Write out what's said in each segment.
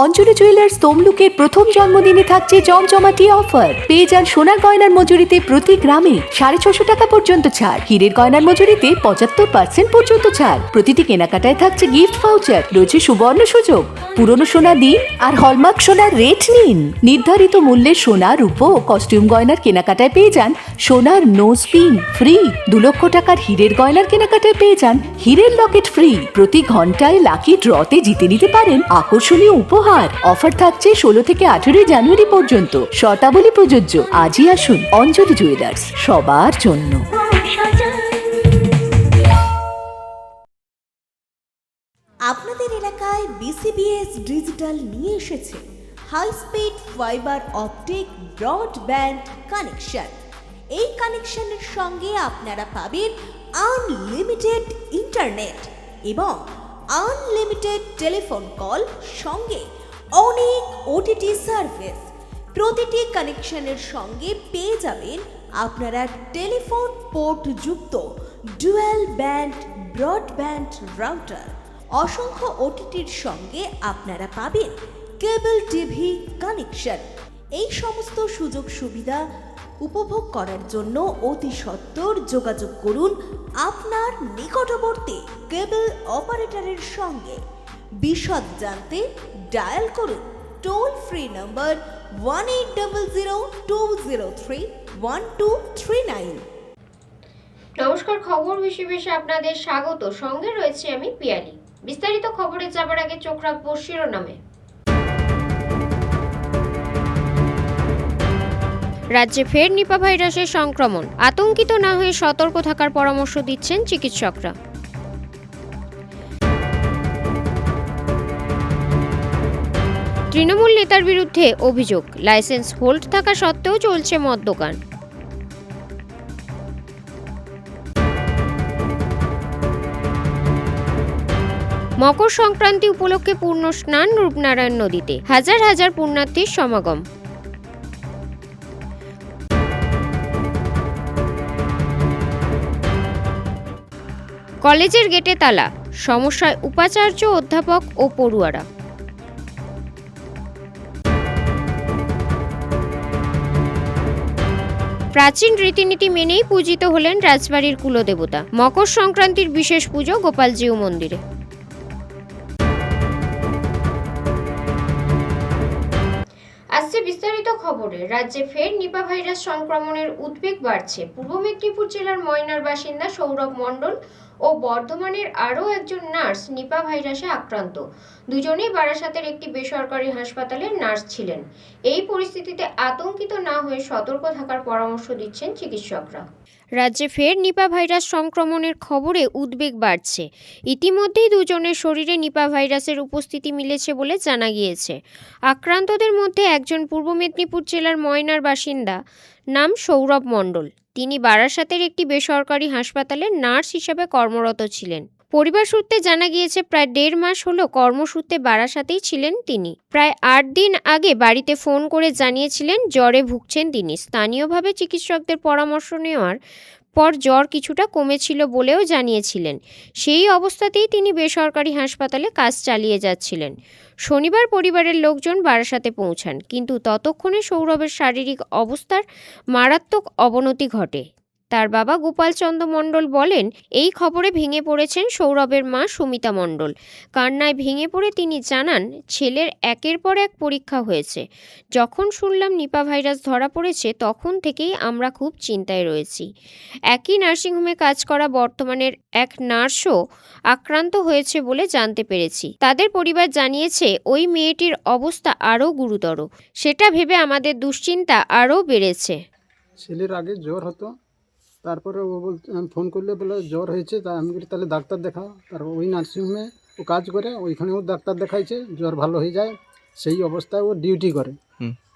অঞ্জলি jewellers তমলুকের প্রথম জন্মদিনে থাকছে জমজমাটি অফার। পেয়ে যান সোনার গয়নার মজুরিতে প্রতি গ্রামে 650 টাকা পর্যন্ত ছাড়, হীরের গয়নার মজুরিতে 75% পর্যন্ত ছাড়। প্রতিটি কেনাকাটায় থাকছে গিফট ভাউচার, রয়েছে সুবর্ণ সুযোগ। পুরনো সোনা দিন আর হলমার্ক সোনার রেট নিন। নির্ধারিত মূল্যের সোনা, রূপো ও কস্টিউম গয়নার কেনাকাটায় পেয়ে যান সোনার নোজ পিন ফ্রি। 2 লক্ষ টাকার হীরের গয়নার কেনাকাটায় পেয়ে যান হীরের লকেট ফ্রি। প্রতি ঘন্টায় লাকি ড্রতে জিতে নিতে পারেন আকর্ষণীয় উপহার। অফার থাকছে 16 থেকে 18 জানুয়ারি পর্যন্ত। শর্তাবলী প্রযোজ্য। আজই আসুন অঞ্জলি জুয়েলার্স, সবার জন্য। আপনাদের এলাকায় বিসিবিএস ডিজিটাল নিয়ে এসেছে high speed fibre optic broadband connection. এই কানেকশনের সঙ্গে আপনারা পাবেন আনলিমিটেড ইন্টারনেট এবং আনলিমিটেড টেলিফোন কল, সঙ্গে অনেক ওটিটি সার্ভিস। প্রতিটি কানেকশনের সঙ্গে পেয়ে যাবেন আপনারা টেলিফোন পোর্ট যুক্ত ডুয়াল ব্যান্ড ব্রডব্যান্ড রাউটার। অসংখ্য ওটিটির সঙ্গে আপনারা পাবেন কেবল টিভি কানেকশন। এই সমস্ত সুযোগ সুবিধা উপভোগ করার জন্য অতি সত্বর যোগাযোগ করুন আপনার নিকটবর্তী কেবল অপারেটরের সঙ্গে। বিশদ জানতে ডায়াল করুন টোল ফ্রি নম্বর 1800203139। নমস্কার, খবর বেশি আপনাদের স্বাগত। সঙ্গে রয়েছে আমি পিয়ালি। বিস্তারিত খবরে যাবার আগে চোখ রাখবো শিরোনামে। রাজ্যে ফের নিপা ভাইরাসের সংক্রমণ, আতঙ্কিত না হয়ে সতর্ক থাকার পরামর্শ দিচ্ছেন চিকিৎসকরা। তৃণমূল নেতার বিরুদ্ধে অভিযোগ, লাইসেন্স হোল্ড থাকা সত্ত্বেও চলছে মদ দোকান। মকর সংক্রান্তি উপলক্ষে পূর্ণ স্নান রূপনারায়ণ নদীতে, হাজার হাজার পুণ্যার্থীর সমাগম। কলেজের গেটে তালা, সমস্যায় উপাচার্য, অধ্যাপক ও পড়ুয়ারা। প্রাচীন রীতিনীতি মেনেই পূজিত হলেন রাজবাড়ির কুলদেবতা। মকর সংক্রান্তির বিশেষ পুজো গোপালজিউ মন্দিরে। আসছে বিস্তারিত খবরে। রাজ্যে ফের নিপা ভাইরাস সংক্রমণের উদ্বেগ বাড়ছে। পূর্ব মেদিনীপুর জেলার ময়নার বাসিন্দা সৌরভ মণ্ডল ও বর্ধমানের আরও একজন নার্স নিপা ভাইরাসে আক্রান্ত। দুজনেই বারাসাতের একটি বেসরকারি হাসপাতালের নার্স ছিলেন। এই পরিস্থিতিতে আতঙ্কিত না হয়ে সতর্ক থাকার পরামর্শ দিচ্ছেন চিকিৎসকরা। রাজ্যে ফের নিপা ভাইরাস সংক্রমণের খবরে উদ্বেগ বাড়ছে। ইতিমধ্যেই দুজনের শরীরে নিপা ভাইরাসের উপস্থিতি মিলেছে বলে জানা গিয়েছে। আক্রান্তদের মধ্যে একজন পূর্ব মেদিনীপুর জেলার ময়নার বাসিন্দা, নাম সৌরভ মণ্ডল। তিনি বারাসাতের একটি বেসরকারি হাসপাতালে নার্স হিসেবে কর্মরত ছিলেন। পরিবার সূত্রে জানা গিয়েছে প্রায় 1.5 মাস হলো কর্মসূত্রে বারাসাতেই ছিলেন তিনি। প্রায় 8 দিন আগে বাড়িতে ফোন করে জানিয়েছিলেন জ্বরে ভুগছেন তিনি। স্থানীয়ভাবে চিকিৎসকদের পরামর্শ নেওয়ার পর জ্বর কিছুটা কমেছিল বলেও জানিয়েছিলেন। সেই অবস্থাতেই তিনি বেসরকারি হাসপাতালে কাজ চালিয়ে যাচ্ছিলেন। শনিবার পরিবারের লোকজন বারাসাতে পৌঁছান, কিন্তু ততক্ষণে সৌরভের শারীরিক অবস্থার মারাত্মক অবনতি ঘটে। তার বাবা গোপাল চন্দ্র মণ্ডল বলেন, এই খবরে ভেঙে পড়েছেন সৌরভের মা সুমিতা মণ্ডল। কান্নায় ভেঙে পড়ে তিনি জানান, ছেলের একের পর এক পরীক্ষা হয়েছে। যখন শুনলাম নিপা ভাইরাস ধরা পড়েছে, তখন থেকেই আমরা খুব চিন্তায় রয়েছি। একই নার্সিংহোমে কাজ করা বর্তমানের এক নার্সও আক্রান্ত হয়েছে বলে জানতে পেরেছি। তাদের পরিবার জানিয়েছে ওই মেয়েটির অবস্থা আরও গুরুতর। সেটা ভেবে আমাদের দুশ্চিন্তা আরও বেড়েছে। ছেলের আগে জ্বর হতো, তারপরে ও ফোন করলে বলে জ্বর হয়েছে, তা আমি বলি তাহলে ডাক্তার দেখাও। তারপর ওই নার্সিংহোমে ও কাজ করে, ওইখানেও ডাক্তার দেখাইছে, জ্বর ভালো হয়ে যায়। সেই অবস্থায় ও ডিউটি করে।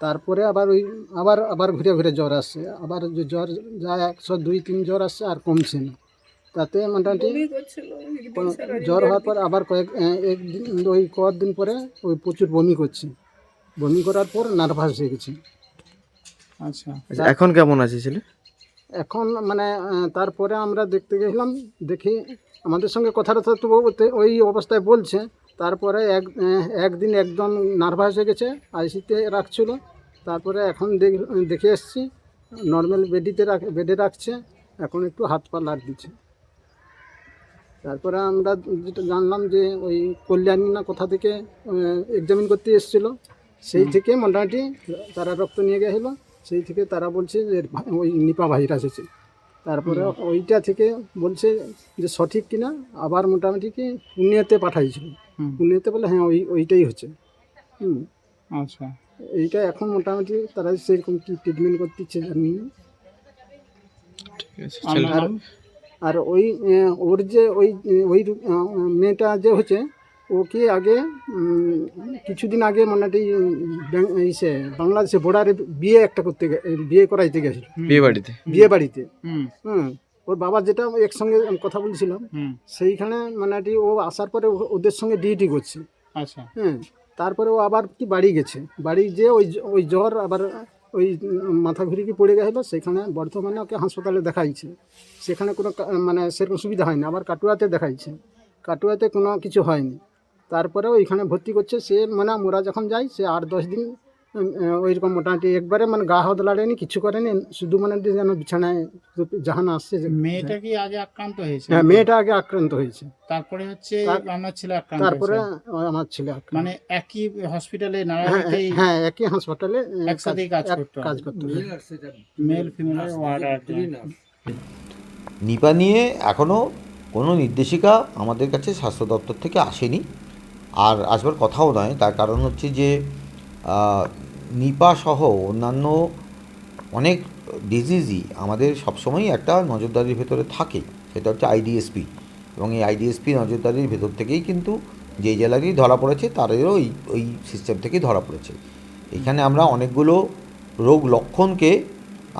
তারপরে আবার আবার ঘুরে ঘুরে জ্বর আসছে, আবার জ্বর যায় 102-3 জ্বর আসছে, আর কমছে না। তাতে মোটামুটি জ্বর হওয়ার পর আবার কয়েকদিন পরে ওই প্রচুর বমি করছে। বমি করার পর নার্ভাস হয়ে গেছে। আচ্ছা, এখন কেমন আছে ছেলে? এখন মানে তারপরে আমরা দেখতে গেলাম, দেখি আমাদের সঙ্গে কথাটা তো ওই অবস্থায় বলছে তারপরে একদিন একদম নার্ভাস হয়ে গেছে, আইসিতে রাখছিল। তারপরে এখন দেখে এসেছি নর্মাল বেডে রাখছে, এখন একটু হাত পা লাট দিচ্ছে। তারপরে আমরা যেটা জানলাম যে ওই কল্যাণী না কোথা থেকে এক্সামিন করতে এসেছিলো, সেই থেকে মোটামুটি তারা রক্ত নিয়ে গেছিলো, সেই থেকে তারা বলছে যে ওই নিপা ভাইরাস আছে। তারপরে ওইটা থেকে বলছে যে সঠিক কিনা, আবার মোটামুটি কি পুনেতে পাঠাইছিল, পুনেতে বলে হ্যাঁ ওইটাই হচ্ছে। আচ্ছা, এইটা এখন মোটামুটি তারা সেরকম কি ট্রিটমেন্ট করতেছে জানি না। ঠিক আছে, আপনার নাম? আর ওই ওর যে ওই মেয়েটা যে হচ্ছে, ওকে আগে কিছুদিন আগে মোটামুটি বাংলাদেশে বর্ডারে বিয়ে একটা বিয়ে করাইতে গেছিল, বিয়ে বাড়িতে। ওর বাবা যেটা একসঙ্গে কথা বলছিলাম, সেইখানে মোটামুটি ও আসার পরে ওদের সঙ্গে ডিউটি করছে। আচ্ছা, তারপরে ও আবার কি বাড়ি গেছে, বাড়ি যে ওই জ্বর আবার ওই মাথা ঘুরে কি পড়ে গেছিলো, সেখানে বর্ধমানে ওকে হাসপাতালে দেখাইছে, সেখানে কোনো মানে সেরকম সুবিধা হয়নি। আবার কাটুয়াতে দেখাইছে, কাটুয়াতে কোনো কিছু হয়নি। তারপরে ওইখানে ভর্তি করছে। সে মানে মোরা যখন যাই, সে 8-10 দিন ওইরকম মোটামুটি একবারে মানে গা হাত লাড়েনি, কিছু করেনি, শুধু মানে যেন বিছানায় জাহান আসছে। মেয়েটা কি আগে আক্রান্ত হয়েছে? হ্যাঁ, মেয়েটা আগে আক্রান্ত হয়েছে, তারপরে হচ্ছে আপনার ছেলে আক্রান্ত তারপরে হয়েছে। আমার ছেলে আক্রান্ত। মানে একই হসপিটালে হ্যাঁ, একই হাসপাতালে একসাথেই কাজ করতো, মেল ফিমেলের ওয়ার্ড আর কি। নিপা নিয়ে এখনও কোনো নির্দেশিকা আমাদের কাছে স্বাস্থ্য দপ্তর থেকে আসেনি, আর আসবার কথাও নয়। তার কারণ হচ্ছে যে নিপা সহ অন্যান্য অনেক ডিজিজই আমাদের সবসময়ই একটা নজরদারির ভেতরে থাকে, সেটা হচ্ছে আইডিএসপি। এবং এই আইডিএসপি নজরদারির ভেতর থেকেই কিন্তু যেই জেলারই ধরা পড়েছে তাদেরও ওই সিস্টেম থেকেই ধরা পড়েছে। এখানে আমরা অনেকগুলো রোগ লক্ষণকে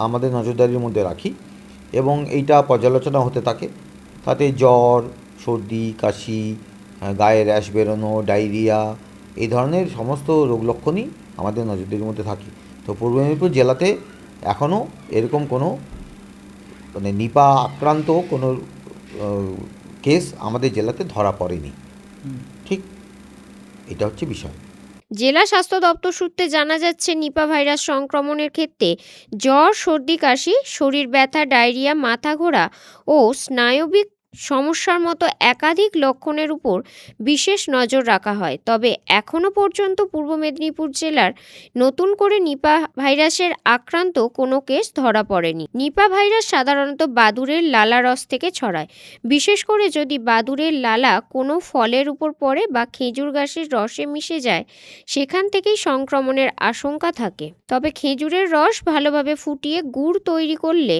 আমাদের নজরদারির মধ্যে রাখি এবং এইটা পর্যালোচনা হতে থাকে। তাতে জ্বর, সর্দি, কাশি, গায়ে র্যাশ বেরোনো, ডায়রিয়া, এই ধরনের সমস্ত রোগ লক্ষণই আমাদের নজরদারির মধ্যে থাকে। তো পূর্ব মেদিনীপুর জেলাতে এখনও এরকম কোনো মানে নিপা আক্রান্ত কোনো কেস আমাদের জেলাতে ধরা পড়েনি। ঠিক, এটা হচ্ছে বিষয়। জেলা স্বাস্থ্য দপ্তর সূত্রে জানা যাচ্ছে, নিপা ভাইরাস সংক্রমণের ক্ষেত্রে জ্বর, সর্দি, কাশি, শরীর ব্যথা, ডায়রিয়া, মাথা ঘোরা ও স্নায়বিক সমস্যার মতো একাধিক লক্ষণের উপর বিশেষ নজর রাখা হয়। তবে এখনও পর্যন্ত পূর্ব মেদিনীপুর জেলার নতুন করে নিপা ভাইরাসের আক্রান্ত কোনো কেস ধরা পড়েনি। নিপা ভাইরাস সাধারণত বাদুড়ের লালা রস থেকে ছড়ায়। বিশেষ করে যদি বাদুড়ের লালা কোনো ফলের উপর পড়ে বা খেজুর গাছের রসে মিশে যায়, সেখান থেকেই সংক্রমণের আশঙ্কা থাকে। তবে খেজুরের রস ভালোভাবে ফুটিয়ে গুড় তৈরি করলে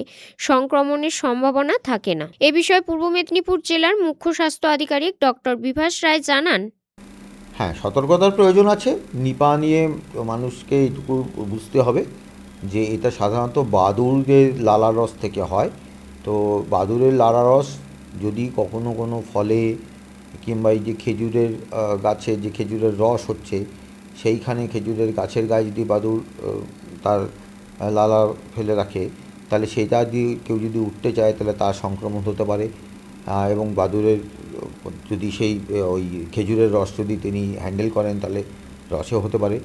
সংক্রমণের সম্ভাবনা থাকে না। এ বিষয়ে পূর্ব মেদিনীপুর জেলার মুখ্য স্বাস্থ্য আধিকারিক ডক্টর বিভাস রায় জানান, হ্যাঁ, সতর্কতার প্রয়োজন আছে। নিপা নিয়ে মানুষকে এইটুকু বুঝতে হবে যে এটা সাধারণত বাদুড়ের লালা রস থেকে হয়। তো বাদুড়ের লালা রস যদি কখনো কোনো ফলে কিংবা এই যে খেজুরের গাছে যে খেজুরের রস হচ্ছে, সেইখানে খেজুরের গাছের গায়ে যদি বাদুড় তার লালা ফেলে রাখে, তাহলে সেটা দিয়ে কেউ যদি উঠতে চায় তাহলে তার সংক্রমণ হতে পারে। এবং বাদুড়ের যদি সেই ওই খেজুরের রস যদি তিনি হ্যান্ডেল করেন তাহলে রসেও হতে পারে।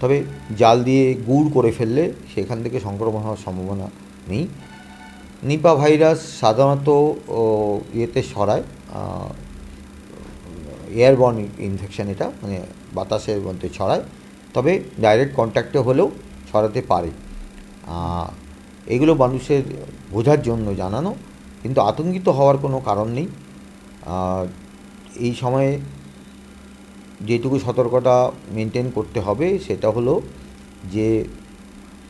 তবে জাল দিয়ে গুড় করে ফেললে সেখান থেকে সংক্রমণ হওয়ার সম্ভাবনা নেই। নিপা ভাইরাস সাধারণত ইয়েতে ছড়ায়, এয়ারবর্ন ইনফেকশান, এটা মানে বাতাসের মধ্যে ছড়ায়, তবে ডাইরেক্ট কন্ট্যাক্টে হলেও ছড়াতে পারে। এগুলো মানুষের বোঝার জন্য জানানো, কিন্তু আতঙ্কিত হওয়ার কোনো কারণ নেই। এই সময়ে যেটুকু সতর্কতা মেনটেন করতে হবে সেটা হলো যে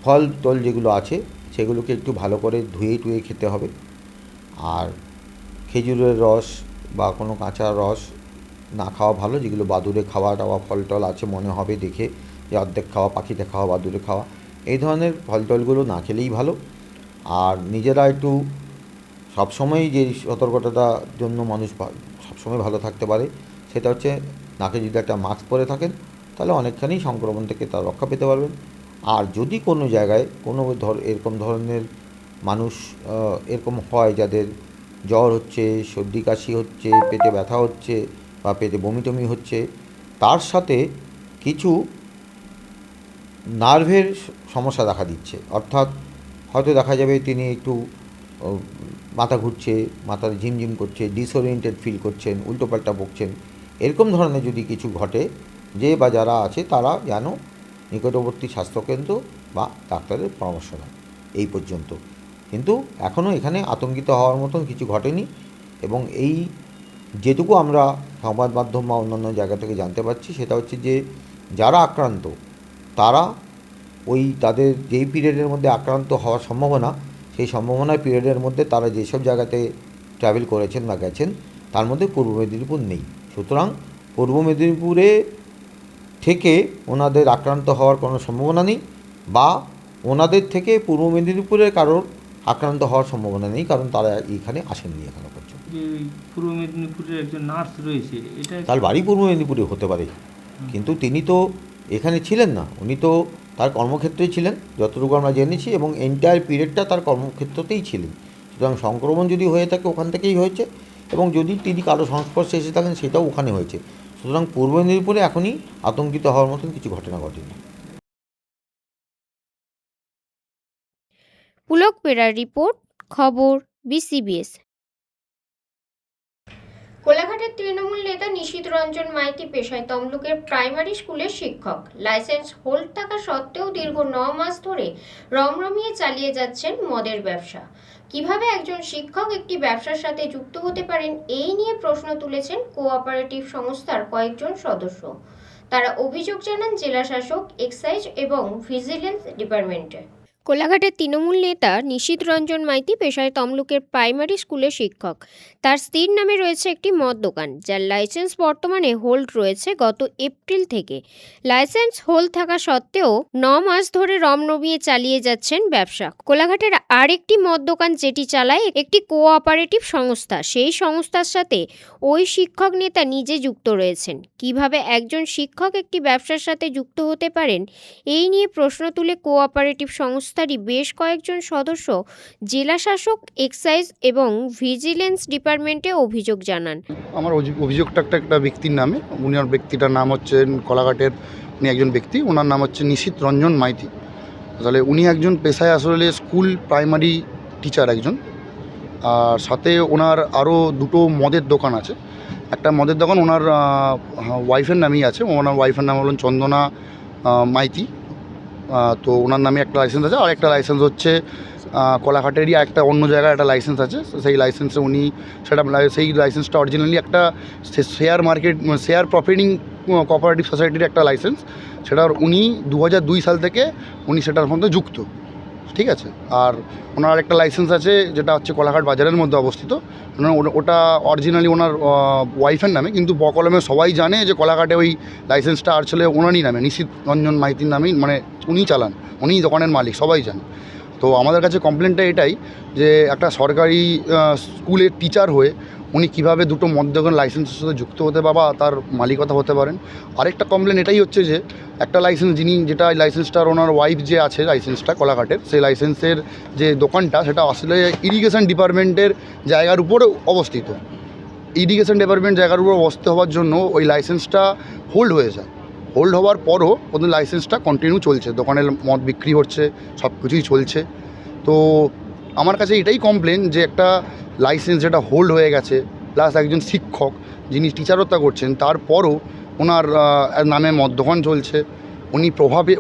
ফল টল যেগুলো আছে সেগুলোকে একটু ভালো করে ধুয়ে টুয়ে খেতে হবে। আর খেজুরের রস বা কোনো কাঁচা রস না খাওয়া ভালো। যেগুলো বাদুড়ে খাওয়া টাওয়া ফল টল আছে মনে হবে দেখে যে অর্ধেক খাওয়া, পাখিতে খাওয়া, বাদুড়ে খাওয়া, এই ধরনের ফল টলগুলো না খেলেই ভালো। আর নিজেরা একটু সবসময় যে সতর্কতাটার জন্য মানুষ সবসময় ভালো থাকতে পারে সেটা হচ্ছে নাকে যদি একটা মাস্ক পরে থাকেন তাহলে অনেকখানি সংক্রমণ থেকে তার রক্ষা পেতে পারবেন। আর যদি কোনো জায়গায় কোনো এরকম ধরনের মানুষ এরকম হয় যাদের জ্বর হচ্ছে, সর্দি কাশি হচ্ছে, পেটে ব্যথা হচ্ছে বা পেটে বমি টমি হচ্ছে, তার সাথে কিছু নার্ভের সমস্যা দেখা দিচ্ছে, অর্থাৎ হয়তো দেখা যাবে তিনি একটু মাথা ঘুরছে, মাথার ঝিমঝিম করছে, ডিসওরিয়েন্টেড ফিল করছেন, উল্টোপাল্টা বকছেন, এরকম ধরনের যদি কিছু ঘটে, যে বা যারা আছে তারা যেন নিকটবর্তী স্বাস্থ্যকেন্দ্র বা ডাক্তারের পরামর্শ নেয়। এই পর্যন্ত কিন্তু এখনও এখানে আতঙ্কিত হওয়ার মতন কিছু ঘটেনি। এবং এই যেটুকু আমরা সংবাদ মাধ্যম বা অন্যান্য জায়গা থেকে জানতে পারছি সেটা হচ্ছে যে যারা আক্রান্ত তারা ওই তাদের যেই পিরিয়ডের মধ্যে আক্রান্ত হওয়ার সম্ভাবনা, সেই সম্ভাবনার পিরিয়ডের মধ্যে তারা যেসব জায়গাতে ট্রাভেল করেছেন বা গেছেন তার মধ্যে পূর্ব মেদিনীপুর নেই। সুতরাং পূর্ব মেদিনীপুরে থেকে ওনাদের আক্রান্ত হওয়ার কোনো সম্ভাবনা নেই, বা ওনাদের থেকে পূর্ব মেদিনীপুরের কারোর আক্রান্ত হওয়ার সম্ভাবনা নেই, কারণ তারা এইখানে আসেননি এখনো পর্যন্ত। যে পূর্ব মেদিনীপুরের একজন নার্স রয়েছে, এটা তার বাড়ি পূর্ব মেদিনীপুরে হতে পারে, কিন্তু তিনি তো এখানে ছিলেন না, উনি তো তার কর্মক্ষেত্রেই ছিলেন যতটুকু আমরা জেনেছি, এবং এন্টায়ার পিরিয়ডটা তার কর্মক্ষেত্রতেই ছিলেন। সুতরাং সংক্রমণ যদি হয়ে থাকে ওখান থেকেই হয়েছে, এবং যদি তিনি কারো সংস্পর্শে এসে থাকেন সেটাও ওখানে হয়েছে। সুতরাং পূর্ব মেদিনীপুরে এখনই আতঙ্কিত হওয়ার মতন কিছু ঘটনা ঘটেনি। পুলক পেরার রিপোর্ট, খবর বিসিবিএস। কোলাঘাটের তৃণমূল নেতা নিশীথ রঞ্জন মাইতি পেশায় তমলুকের প্রাইমারি স্কুলের শিক্ষক। লাইসেন্স হোল্ড থাকা সত্ত্বেও দীর্ঘ 9 মাস ধরে রমরমিয়ে চালিয়ে যাচ্ছেন মদের ব্যবসা। কিভাবে একজন শিক্ষক একটি ব্যবসার সাথে যুক্ত হতে পারেন, এই নিয়ে প্রশ্ন তুলেছেন কোঅপারেটিভ সংস্থার কয়েকজন সদস্য। তারা অভিযোগ জানান জেলা শাসক, এক্সাইজ এবং ভিজিলেন্স ডিপার্টমেন্টে। কোলাঘাটের তৃণমূল নেতা নিশীথ রঞ্জন মাইতি পেশায় তমলুকের প্রাইমারি স্কুলের শিক্ষক। তার স্ত্রীর নামে রয়েছে একটি মদ দোকান, যার লাইসেন্স বর্তমানে হোল্ড রয়েছে গত এপ্রিল থেকে। লাইসেন্স হোল্ড থাকা সত্ত্বেও 9 মাস ধরে রমরমিয়ে চালিয়ে যাচ্ছেন ব্যবসা। কোলাঘাটের আরেকটি মদ দোকান যেটি চালায় একটি কোঅপারেটিভ সংস্থা, সেই সংস্থার সাথে ওই শিক্ষক নেতা নিজে যুক্ত রয়েছেন। কিভাবে একজন শিক্ষক একটি ব্যবসার সাথে যুক্ত হতে পারেন, এই নিয়ে প্রশ্ন তুলে কোঅপারেটিভ সংস্থারই বেশ কয়েকজন সদস্য জেলা শাসক, এক্সাইজ এবং ভিজিলেন্স ডিপার্টমেন্টে অভিযোগ জানান। আমার অভিযোগটা একটা ব্যক্তির নামে। উনার ব্যক্তিটার নাম হচ্ছেন কোলাঘাটের, উনি একজন ব্যক্তি, ওনার নাম হচ্ছে নিশীথ রঞ্জন মাইতি। তাহলে উনি একজন পেশায় আসলে স্কুল প্রাইমারি টিচার একজন, আর সাথে ওনার আরও দুটো মদের দোকান আছে। একটা মদের দোকান ওনার ওয়াইফের নামেই আছে, ওনার ওয়াইফের নাম হলেন চন্দনা মাইতি। তো ওনার নামে একটা লাইসেন্স আছে, আর একটা লাইসেন্স হচ্ছে কোলাঘাটেরই একটা অন্য জায়গায় একটা লাইসেন্স আছে। সেই লাইসেন্সে উনি সেই লাইসেন্সটা অরিজিনালি একটা share market, share profiting cooperative সোসাইটির একটা লাইসেন্স। সেটার উনি 2002 সাল থেকে উনি সেটার মধ্যে যুক্ত, ঠিক আছে। আর ওনার একটা লাইসেন্স আছে যেটা হচ্ছে কোলাঘাট বাজারের মধ্যে অবস্থিত। ওটা অরিজিনালি ওনার ওয়াইফের নামে, কিন্তু বকলমে সবাই জানে যে কোলাঘাটে ওই লাইসেন্সটা আসলে ওনারই নামে, নিশীথ রঞ্জন মাইতির নামেই, মানে উনিই চালান, উনিই দোকানের মালিক, সবাই জানে। তো আমাদের কাছে কমপ্লেনটা এটাই যে একটা সরকারি স্কুলের টিচার হয়ে উনি কীভাবে দুটো মদ দোকান লাইসেন্সের সাথে যুক্ত হতে বা তার মালিকতা হতে পারেন। আরেকটা কমপ্লেন এটাই হচ্ছে যে একটা লাইসেন্স যেটা লাইসেন্সটার ওনার ওয়াইফ যে আছে লাইসেন্সটা কোলাঘাটের, সেই লাইসেন্সের যে দোকানটা সেটা আসলে ইরিগেশন ডিপার্টমেন্টের জায়গার উপরে অবস্থিত। ইরিগেশন ডিপার্টমেন্ট জায়গার উপর অবস্থিত হওয়ার জন্য ওই লাইসেন্সটা হোল্ড হয়ে যায়। হোল্ড হওয়ার পরও ওদের লাইসেন্সটা কন্টিনিউ চলছে, দোকানের মদ বিক্রি হচ্ছে, সব কিছুই চলছে। তো আমার কাছে এটাই কমপ্লেন যে একটা লাইসেন্স যেটা হোল্ড হয়ে গেছে, প্লাস একজন শিক্ষক যিনি টিচারতা করছেন তারপরও ওনার নামে মদ দোকান চলছে। উনি প্রভাবে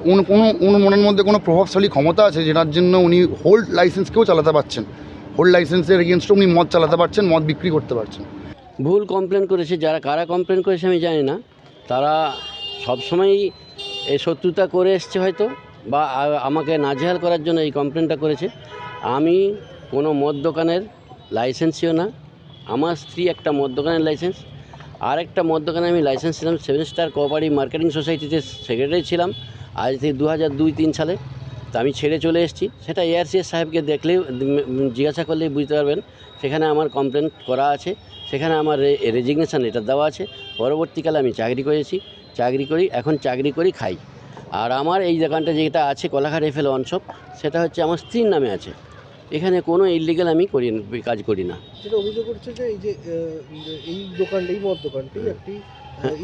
কোনো মনের মধ্যে কোনো প্রভাবশালী ক্ষমতা আছে যেটার জন্য উনি হোল্ড লাইসেন্সকেও চালাতে পারছেন, হোল্ড লাইসেন্সের এগেনস্টে উনি মদ চালাতে পারছেন, মদ বিক্রি করতে পারছেন। ভুল কমপ্লেন করেছে, যারা কারা কমপ্লেন করেছে আমি জানি না, তারা সবসময়ই এই শত্রুতা করে এসছে হয়তো, বা আমাকে নাজেহাল করার জন্য এই কমপ্লেনটা করেছে। আমি কোনো মদ দোকানের লাইসেন্সিও না, আমার স্ত্রী একটা মদ দোকানের লাইসেন্স, আর একটা মদ দোকানে আমি লাইসেন্স ছিলাম 7 স্টার কোঅপারেটিভ মার্কেটিং সোসাইটিতে সেক্রেটারি ছিলাম আজ থেকে 2002-03 সালে। তা আমি ছেড়ে চলে এসেছি, সেটা এআরসিএস সাহেবকে দেখলেই জিজ্ঞাসা করলেই বুঝতে পারবেন। সেখানে আমার কমপ্লেন করা আছে, সেখানে আমার রেজিগনেশান লেটার দেওয়া আছে। পরবর্তীকালে আমি এখন চাকরি করি খাই। আর আমার এই দোকানটা যেটা আছে কোলাঘাট এফএল ওয়ানশপ, সেটা হচ্ছে আমার স্ত্রীর নামে আছে। এখানে কোনো ইলিগাল আমি কাজ করি না। যেটা অভিযোগ করছে যে এই যে এই দোকানটি, এই মদ দোকানটি একটি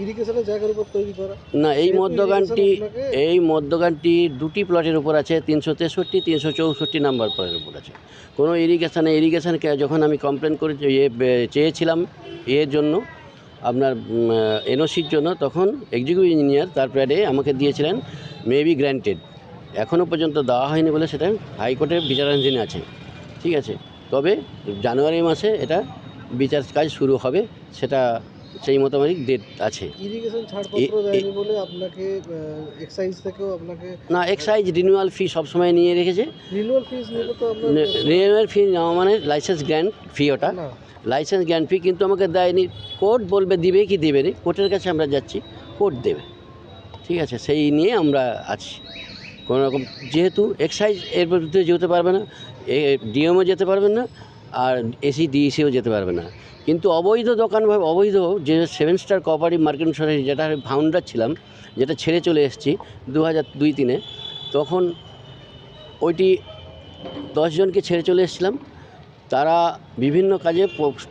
ইরিগেশনের জায়গার উপর তৈরি করা? না, এই যেহেতু মদ্যগানটি irrigation আপনাকে- মদ্যগানটি দুটি প্লটের উপর আছে, 363, 364 নাম্বার প্লটের উপর আছে। কোনো ইরিগেশনকে যখন আমি কমপ্লেন করে চেয়েছিলাম এর জন্য আপনার এনওসির জন্য, তখন এক্সিকিউটিভ ইঞ্জিনিয়ার তার প্যাডে আমাকে দিয়েছিলেন মেবি গ্র্যান্টেড। এখনও পর্যন্ত দেওয়া হয়নি বলে সেটা হাইকোর্টের বিচারাধীন আছে। ঠিক আছে, তবে জানুয়ারি মাসে এটা বিচার কাজ শুরু হবে, সেটা সেই মোতাবেক ডেট আছে। ইরিগেশন ছাড়পত্র দেয়নি বলে আপনাকে এক্সাইজ থেকেও আপনাকে না, এক্সাইজ রিনিউয়াল ফি সবসময় নিয়ে রেখেছে। রিনিউয়াল ফিস নিলে তো আপনার রিনিউয়াল ফি নেওয়া মানে লাইসেন্স গ্র্যান্ট ফি, ওটা না। লাইসেন্স গ্র্যান্ট ফি কিন্তু আমাকে দেয়নি। কোর্ট বলবে দিবে কি দেবে না, কোর্টের কাছে আমরা যাচ্ছি, কোর্ট দেবে। ঠিক আছে, সেই নিয়ে আমরা আছি। কোনো রকম যেহেতু এক্সাইজ এর বিরুদ্ধে যেতে পারবে না, ডিএমও যেতে পারবেন না, আর এসি ডিএসিও যেতে পারবে না। কিন্তু অবৈধ দোকানভাবে অবৈধ যে 7 স্টার কোঅপারেটিভ মার্কেটিং সোসাইটি, যেটা ফাউন্ডার ছিলাম, যেটা ছেড়ে চলে এসেছি 2002-03, তখন ওইটি 10 জনকে ছেড়ে চলে এসেছিলাম। তারা বিভিন্ন কাজে,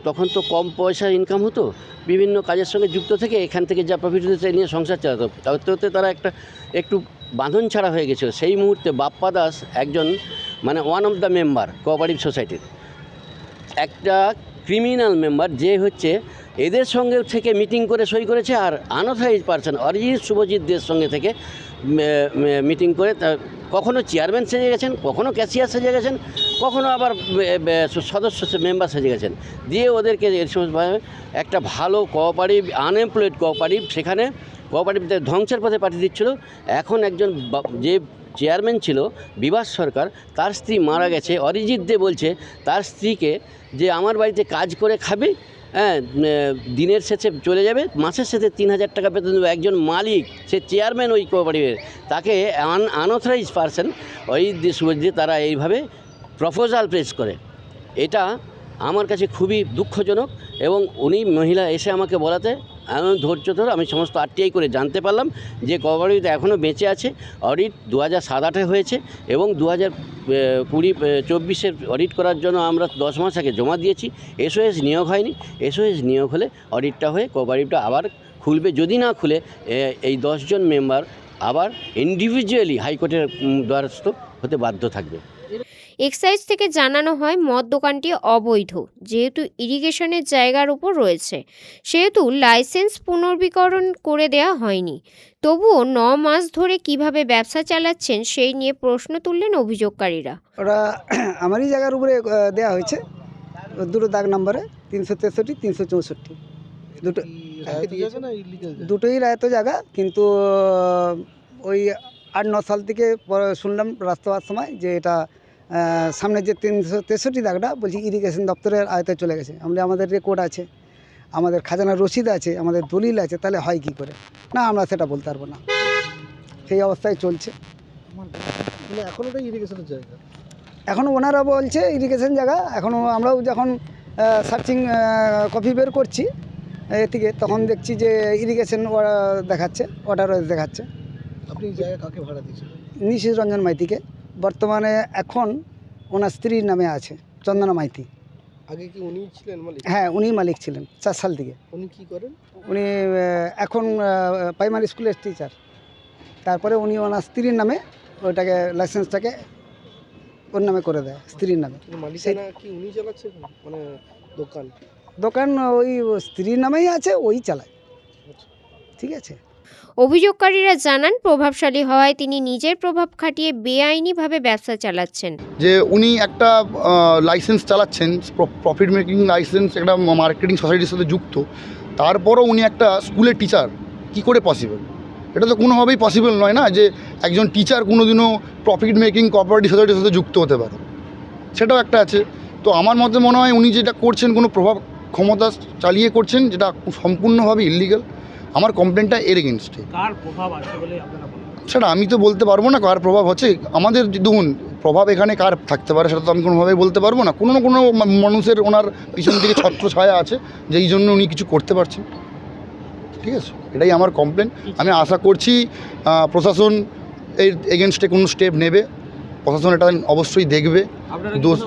তখন তো কম পয়সা ইনকাম হতো, বিভিন্ন কাজের সঙ্গে যুক্ত থেকে এখান থেকে যা প্রফিট হতো সেই নিয়ে সংসার চালাতো। তাতে তারা একটু বাঁধন ছাড়া হয়ে গেছিলো। সেই মুহূর্তে বাপ্পা দাস একজন মানে one of the member cooperative সোসাইটির, একটা ক্রিমিনাল মেম্বার, যে হচ্ছে এদের সঙ্গে থেকে মিটিং করে সই করেছে, আর আনঅথরাইজ পারসন অরিজিৎ শুভজিৎদের সঙ্গে থেকে মিটিং করে কখনো চেয়ারম্যান সেজে গেছেন, কখনো ক্যাশিয়ার সেজে গেছেন, কখনো আবার সদস্য মেম্বার সেজে গেছেন, দিয়ে ওদেরকে এর সময় একটা ভালো কোঅপারেটিভ, আনএমপ্লয়েড কোঅপারেটিভ, সেখানে কোঅপারেটিভদের ধ্বংসের পথে পাঠিয়ে দিচ্ছিল। এখন একজন যে চেয়ারম্যান ছিল বিভাস সরকার, তার স্ত্রী মারা গেছে। অরিজিৎ দে বলছে তার স্ত্রীকে যে আমার বাড়িতে কাজ করে খাবে, হ্যাঁ, দিনের শেষে চলে যাবে, মাসের শেষে 3000 টাকা বেতন দেবে। একজন মালিক, সে চেয়ারম্যান ওই কোঅপারেটিভের, তাকে আনঅথরাইজ পারসন অরিজিৎ শুভজিৎ, তারা এইভাবে প্রপোজাল পেশ করে। এটা আমার কাছে খুবই দুঃখজনক। এবং উনি মহিলা এসে আমাকে বলাতে আমি ধৈর্য ধরে আমি সমস্ত আরটিআই করে জানতে পারলাম যে কোঅপারেটিভ এখনও বেঁচে আছে। অডিট 2007-08 হয়েছে এবং 2020-24 অডিট করার জন্য আমরা 10 মাস আগে জমা দিয়েছি। এসওএস নিয়োগ হয়নি। এসওএস নিয়োগ হলে অডিটটা হয়ে কোঅপারেটিভটা আবার খুলবে। যদি না খুলে এই 10 জন মেম্বার আবার ইন্ডিভিজুয়ালি হাইকোর্টের দ্বারস্থ হতে বাধ্য থাকবে। এক্সাইজ থেকে জানানো হয় মদ দোকানটি অবৈধ, যেহেতু ইরিগেশনের জায়গার উপর রয়েছে, সেহেতু লাইসেন্স পুনর্বীকরণ করে দেওয়া হয়নি। তবুও 9 মাস ধরে কিভাবে ব্যবসা চালাচ্ছেন সেই নিয়ে প্রশ্ন তুললেন অভিযোগকারীরা। ওরা আমারই জায়গার উপরে দেওয়া হয়েছে, দুটো দাগ নম্বরে 363, 364, দুটো দুটোই রায়ত জায়গা। কিন্তু ওই 8-9 সাল থেকে শুনলাম রাস্তা হওয়ার সময় যে এটা সামনে যে 363 দাগটা বলছি ইরিগেশন দপ্তরের আয়ত্তে চলে গেছে। আমাদের রেকর্ড আছে, আমাদের খাজানার রসিদ আছে, আমাদের দলিল আছে, তাহলে হয় কি করে? না, আমরা সেটা বলতে পারবো না, সেই অবস্থায় চলছে। এখন ওটা ইরিগেশনের জায়গা, এখনও ওনারা বলছে ইরিগেশন জায়গা। এখনও আমরাও যখন সার্চিং কপি বের করছি এদিকে, তখন দেখছি যে ইরিগেশন দেখাচ্ছে, অর্ডার দেখাচ্ছে। আপনি জায়গা কাকে ভাড়া দিয়েছেন? নিশিত রঞ্জন মাইতিকে। বর্তমানে এখন ওনার স্ত্রীর নামে আছে, চন্দনা মাইতি। আগে কি উনি ছিলেন মালিক? হ্যাঁ, উনিই মালিক ছিলেন 4 সাল থেকে। উনি কি করেন? উনি এখন প্রাইমারি স্কুলের টিচার। তারপরে উনি ওনার স্ত্রীর নামে ওইটাকে লাইসেন্সটাকে ওর নামে করে দেয়, স্ত্রীর নামে। মালিকানা কি উনি চালাচ্ছেন? মানে দোকান ওই স্ত্রীর নামেই আছে, ওই চালায়। ঠিক আছে। অভিযোগকারীরা জানান প্রভাবশালী হওয়ায় তিনি নিজের প্রভাব খাটিয়ে বেআইনিভাবে ব্যবসা চালাচ্ছেন। যে উনি একটা লাইসেন্স চালাচ্ছেন, প্রফিট মেকিং লাইসেন্স, একটা মার্কেটিং সোসাইটির সাথে যুক্ত, তারপরও উনি একটা স্কুলের টিচার, কি করে পসিবল? এটা তো কোনোভাবেই পসিবল নয় না যে একজন টিচার কোনোদিনও প্রফিট মেকিং কোঅপারেটিভ সোসাইটির সাথে যুক্ত হতে পারে, সেটাও একটা আছে। তো আমার মতে মনে হয় উনি যেটা করছেন কোনো প্রভাব ক্ষমতা চালিয়ে করছেন, যেটা সম্পূর্ণভাবে ইললিগাল। আমার কমপ্লেনটা এর এগেনস্টে। কার প্রভাব আছে বলে আপনারা বলেন? সেটা আমি তো বলতে পারবো না কার প্রভাব হচ্ছে। আমাদের দেখুন প্রভাব এখানে কার থাকতে পারে সেটা তো আমি কোনোভাবেই বলতে পারবো না। কোনো না কোনো মানুষের ওনার পিছন থেকে ছত্র ছায়া আছে, যেই জন্য উনি কিছু করতে পারছেন। ঠিক আছে, এটাই আমার কমপ্লেন। আমি আশা করছি প্রশাসন এর এগেনস্টে কোনো স্টেপ নেবে প্রশাসন এটা অবশ্যই দেখবে। দোষ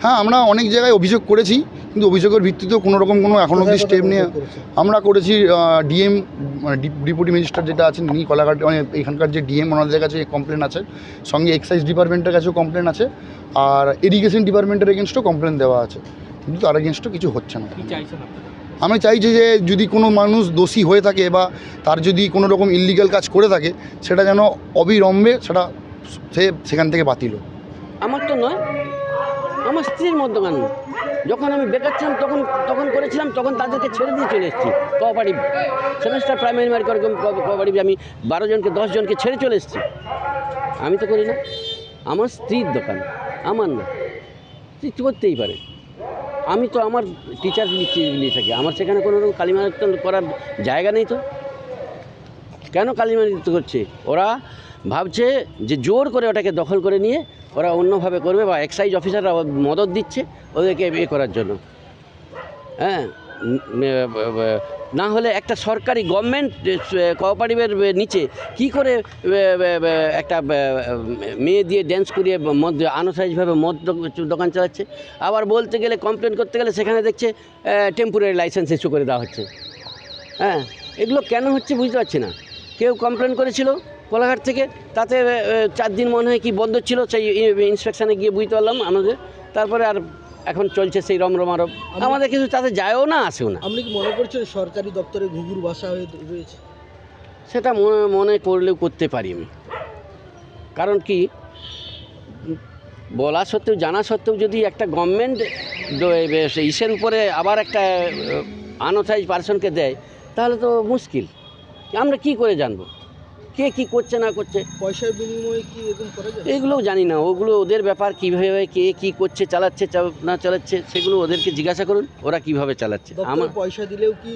হ্যাঁ, আমরা অনেক জায়গায় অভিযোগ করেছি, কিন্তু অভিযোগের ভিত্তিতেও কোনো রকম কোনো এখনও অবধি স্টেপ নিয়ে আমরা করেছি। ডিএম ডেপুটি ম্যাজিস্ট্রেট যেটা আছেন উনি কোলাঘাট, মানে এখানকার যে ডিএম ওনাদের কাছে কমপ্লেন আছে, সঙ্গে এক্সাইজ ডিপার্টমেন্টের কাছেও কমপ্লেন আছে, আর ইরিগেশন ডিপার্টমেন্টের এগেনস্টও কমপ্লেন দেওয়া আছে, কিন্তু তার এগেনস্টও কিছু হচ্ছে না। আমি চাইছি যে যদি কোনো মানুষ দোষী হয়ে থাকে বা তার যদি কোনো রকম ইললিগাল কাজ করে থাকে, সেটা যেন অবিলম্বে সেটা সেখান থেকে বাতিল হোক। আমার তো নয়, আমার স্ত্রীর মধ্যখান। যখন আমি বেকার ছিলাম তখন করেছিলাম, তখন তাদেরকে ছেড়ে দিয়ে চলে এসেছি। Cooperative semester primary market cooperative আমি 12 জনকে 10 জনকে ছেড়ে চলে এসেছি। আমি তো করি না, আমার স্ত্রীর দোকান, আমার না। স্ত্রী করতেই পারে, আমি তো আমার টিচার নিয়ে থাকি, আমার সেখানে কোনো রকম কালিমালিপ্ত করার জায়গা নেই। তো কেন কালিমালিপ্ত করছে? ওরা ভাবছে যে জোর করে ওটাকে দখল করে নিয়ে ওরা অন্যভাবে করবে, বা এক্সাইজ অফিসাররা মদত দিচ্ছে ওদেরকে করার জন্য। হ্যাঁ, না হলে একটা সরকারি গভর্নমেন্ট কোঅপারেটিভের নিচে কি করে একটা মেয়ে দিয়ে ড্যান্স করিয়ে মদ আনসাইজভাবে মদ দোকান চালাচ্ছে? আবার বলতে গেলে, কমপ্লেন করতে গেলে সেখানে দেখছে টেম্পোরারি লাইসেন্স ইস্যু করে দেওয়া হচ্ছে। হ্যাঁ, এগুলো কেন হচ্ছে বুঝতে পারছি না। কেউ কমপ্লেন করেছিল কোলাঘাট থেকে, তাতে 4 দিন মনে হয় কি বন্ধ ছিল, সেই ইন্সপেকশানে গিয়ে বুঝতে পারলাম আমাদের। তারপরে আর এখন চলছে সেই রমরমারব, আমাদের কিছু তাতে যায়ও না আসেও না। আপনি কি মনে করছেন সরকারি দপ্তরে ঘুঘুর বাসা হয়ে রয়েছে? সেটা মনে করলেও করতে পারি আমি। কারণ কি, বলা সত্ত্বেও জানা সত্ত্বেও যদি একটা গভর্নমেন্ট ইসের উপরে আবার একটা আনঅথরাইজ পারসনকে দেয়, তাহলে তো মুশকিল। আমরা কি করে জানবো কে কি করছে না করছে? পয়সার বিনিময়ে কি এরকম করা যায়? এগুলোও জানি না, ওগুলো ওদের ব্যাপার। কীভাবে কে কি করছে, চালাচ্ছে না চালাচ্ছে, সেগুলো ওদেরকে জিজ্ঞাসা করুন, ওরা কিভাবে চালাচ্ছে। আমার পয়সা দিলেও কি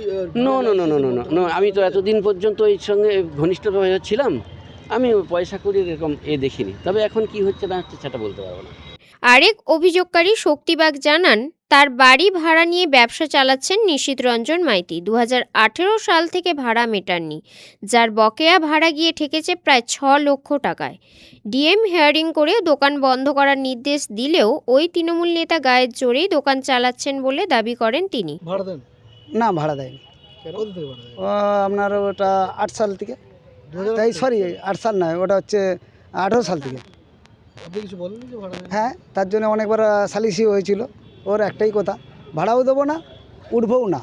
no no no no no no, আমি তো এতদিন পর্যন্ত এর সঙ্গে ঘনিষ্ঠভাবে ছিলাম, আমি পয়সা করি এরকম দেখিনি। তবে এখন কি হচ্ছে না হচ্ছে সেটা বলতে পারবো না। আরেক অভিযোগকারী শক্তিবাগ জানান, তার বাড়ি ভাড়া নিয়ে ব্যবসা চালাচ্ছেন নিশীথ রঞ্জন মাইতি। 2018 সাল থেকে ভাড়া মেটাননি, যার বকেয়া ভাড়া গিয়ে ঠেকেছে প্রায় 6 লক্ষ টাকায়। ডিএম হিয়ারিং করে দোকান বন্ধ করার নির্দেশ দিলেও ওই তৃণমূল নেতা গায়ের জোরেই দোকান চালাচ্ছেন বলে দাবি করেন তিনি। ভাড়া দেন না, ভাড়া দেয়নি। কত থেকে ভাড়া দেন? আপনার ওটা 8 সাল থেকে, তাই সরি 8 সাল নয়, ওটা হচ্ছে 18 সাল থেকে। আপনি কিছু বলেননি যে ভাড়া দেন? হ্যাঁ, তার জন্য অনেকবার সালিসি হয়েছিল। ওর একটাই কথা, ভাড়াও দেবো না, উঠবও না।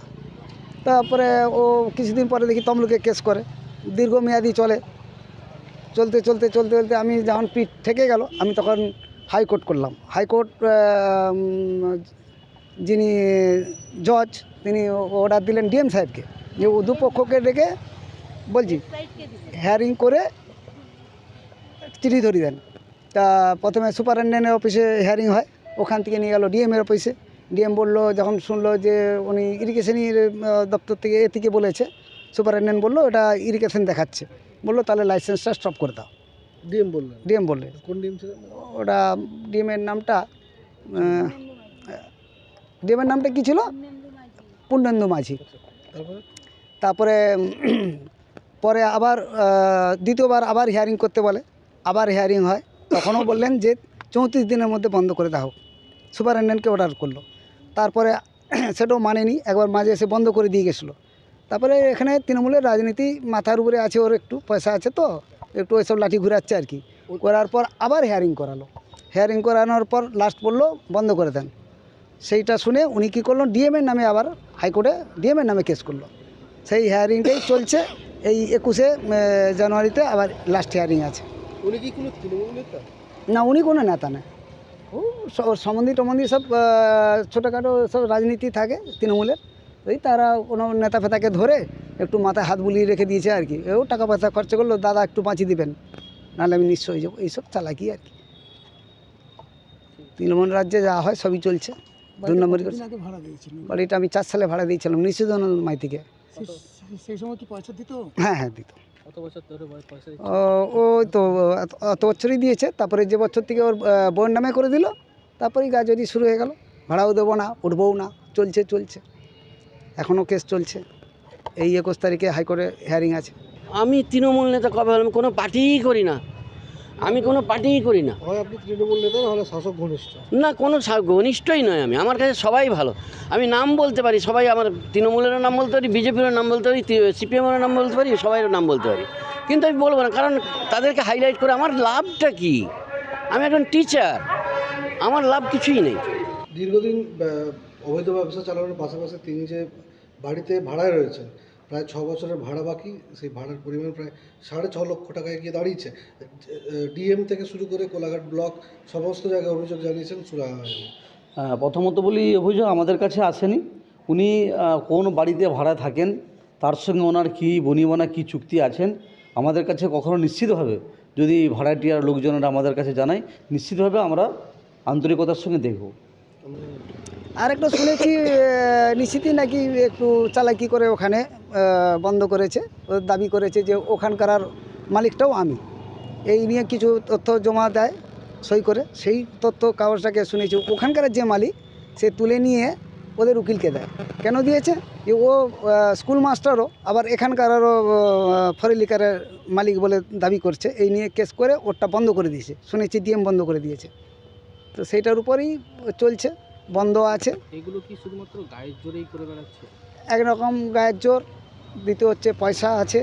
তারপরে ও কিছুদিন পরে দেখি তমলুকে কেস করে, দীর্ঘমেয়াদী চলতে চলতে আমি যখন পিঠ ঠেকে গেল, আমি তখন হাইকোর্ট করলাম। হাইকোর্ট যিনি জজ, তিনি অর্ডার দিলেন ডিএম সাহেবকে যে ও দুপক্ষকে ডেকে বলছি হিয়ারিং করে চিঠি ধরিয়ে দেন। তা প্রথমে সুপারিনটেন্ডেন্টের অফিসে হিয়ারিং হয়, ওখান থেকে নিয়ে গেল ডিএমের অফিসে। ডিএম বললো, যখন শুনলো যে উনি ইরিগেশনের দপ্তর থেকে বলেছে, সুপারিনটেন্ডেন্ট বললো এটা ইরিগেশন দেখাচ্ছে, বললো তাহলে লাইসেন্সটা স্টপ করে দাও। ডিএম বললেন। কোন ডিএম ছিল? ওটা ডিএমের নামটা কী ছিল? পূর্ণেন্দু মাঝি। তারপরে পরে আবার দ্বিতীয়বার আবার হিয়ারিং করতে বলে, আবার হিয়ারিং হয়। তখনও বললেন যে 34 দিনের মধ্যে বন্ধ করে দেওয়া হোক, সুপারিনটেন্ডেন্টকে অর্ডার করলো। তারপরে সেটাও মানেনি, একবার মাঝে এসে বন্ধ করে দিয়ে গেছিলো। তারপরে এখানে তৃণমূলের রাজনীতি মাথার উপরে আছে, ওর একটু পয়সা আছে, তো একটু ওইসব লাঠি ঘুরাচ্ছে আর কি। করার পর আবার হিয়ারিং করালো। হিয়ারিং করানোর পর লাস্ট বললো বন্ধ করে দেন। সেইটা শুনে উনি কী করলো, ডিএমের নামে আবার হাইকোর্টে ডিএমের নামে কেস করলো। সেই হিয়ারিংটাই চলছে, এই 21শে জানুয়ারিতে আবার লাস্ট হিয়ারিং আছে। উনি কি কোনো তৃণমূল নেতা? না, উনি কোনো নেতা না। ও সম্বন্ধী সব ছোটোখাটো সব রাজনীতি থাকে তৃণমূলের, ওই তারা কোনো নেতা ফেতাকে ধরে একটু মাথায় হাত বুলিয়ে রেখে দিয়েছে আর কি। ও টাকা পয়সা খরচা করলো, দাদা একটু বাঁচিয়ে দিবেন, নাহলে আমি নিশ্চয় হয়ে যাবো, এইসব চালাকি আর কি। তৃণমূল রাজ্যে যা হয় সবই চলছে। 2 নম্বরই বাড়িটা আমি 4 সালে ভাড়া দিয়েছিলাম নিশীথ রঞ্জন মাইতিকে। সেই সময় কি পয়সা দিত? হ্যাঁ দিত। কত বছর ধরে পয়সা? ওই তো অত বছরই দিয়েছে। তারপরে যে বছর থেকে ওর বউয়ের নামে করে দিল, তারপরেই গা যদি শুরু হয়ে গেল, ভাড়াও দেবো না, উঠবও না, চলছে। এখনও কেস চলছে। এই 21 তারিখে হাইকোর্টে হিয়ারিং আছে। আমি তৃণমূল নেতা কবে হলাম? কোনো পার্টিই করি না আমি কোনো পার্টিই করি না। হয় আপনি তৃণমূল নেতা, নাহলে শাসক ঘনিষ্ঠ। না, কোনো ঘনিষ্ঠই নয় আমি। আমার কাছে সবাই ভালো। আমি নাম বলতে পারি, সবাই আমার তৃণমূলেরও নাম বলতে পারি, বিজেপিরও নাম বলতে পারি, সিপিএমেরও নাম বলতে পারি, সবাইয়ের নাম বলতে পারি, কিন্তু আমি বলবো না, কারণ তাদেরকে হাইলাইট করে আমার লাভটা কি? আমি একজন টিচার, আমার লাভ কিছুই নেই। দীর্ঘদিন অবৈধ ব্যবসা চালানোর পাশাপাশি তিনি যে বাড়িতে ভাড়ায় রয়েছেন, প্রায় 6 বছরের ভাড়া বাকি, সেই ভাড়ার পরিমাণ প্রায় 6.5 লক্ষ টাকায় গিয়ে দাঁড়িয়েছে। ডিএম থেকে শুরু করে কোলাঘাট ব্লক সমস্ত জায়গায় অভিযোগ জানিয়েছেন, সুরা হয়নি। প্রথমত বলি, অভিযোগ আমাদের কাছে আসেনি। উনি কোন বাড়িতে ভাড়া থাকেন, তার সঙ্গে ওনার কী বনিবনা কী চুক্তি আছেন, আমাদের কাছে কখনো নিশ্চিতভাবে যদি ভাড়াটিয়ার লোকজনেরা আমাদের কাছে জানায়, নিশ্চিতভাবে আমরা আন্তরিকতার সঙ্গে দেখব। আর একটা শুনেছি নিশ্চিতই নাকি একটু চালাকি করে ওখানে বন্ধ করেছে, ও দাবি করেছে যে ওখানকার আর মালিকটাও আমি। এই নিয়ে কিছু তথ্য জমা দেয় সই করে, সেই তথ্য কাগজটাকে শুনেছি ওখানকার যে মালিক সে তুলে নিয়ে ওদের উকিলকে দেয়। কেন দিয়েছে? যে ও স্কুল মাস্টারও, আবার এখানকারও ফরেলিকারের মালিক বলে দাবি করছে। এই নিয়ে কেস করে ওটা বন্ধ করে দিয়েছে, শুনেছি ডিএম বন্ধ করে দিয়েছে। তো সেইটার উপরেই চলছে, বন্ধ আছে। এগুলো কি শুধুমাত্র গায়ের জোরেই করে বেড়াচ্ছে? একরকম গায়ের জোর, দ্বিতীয় হচ্ছে পয়সা আছে,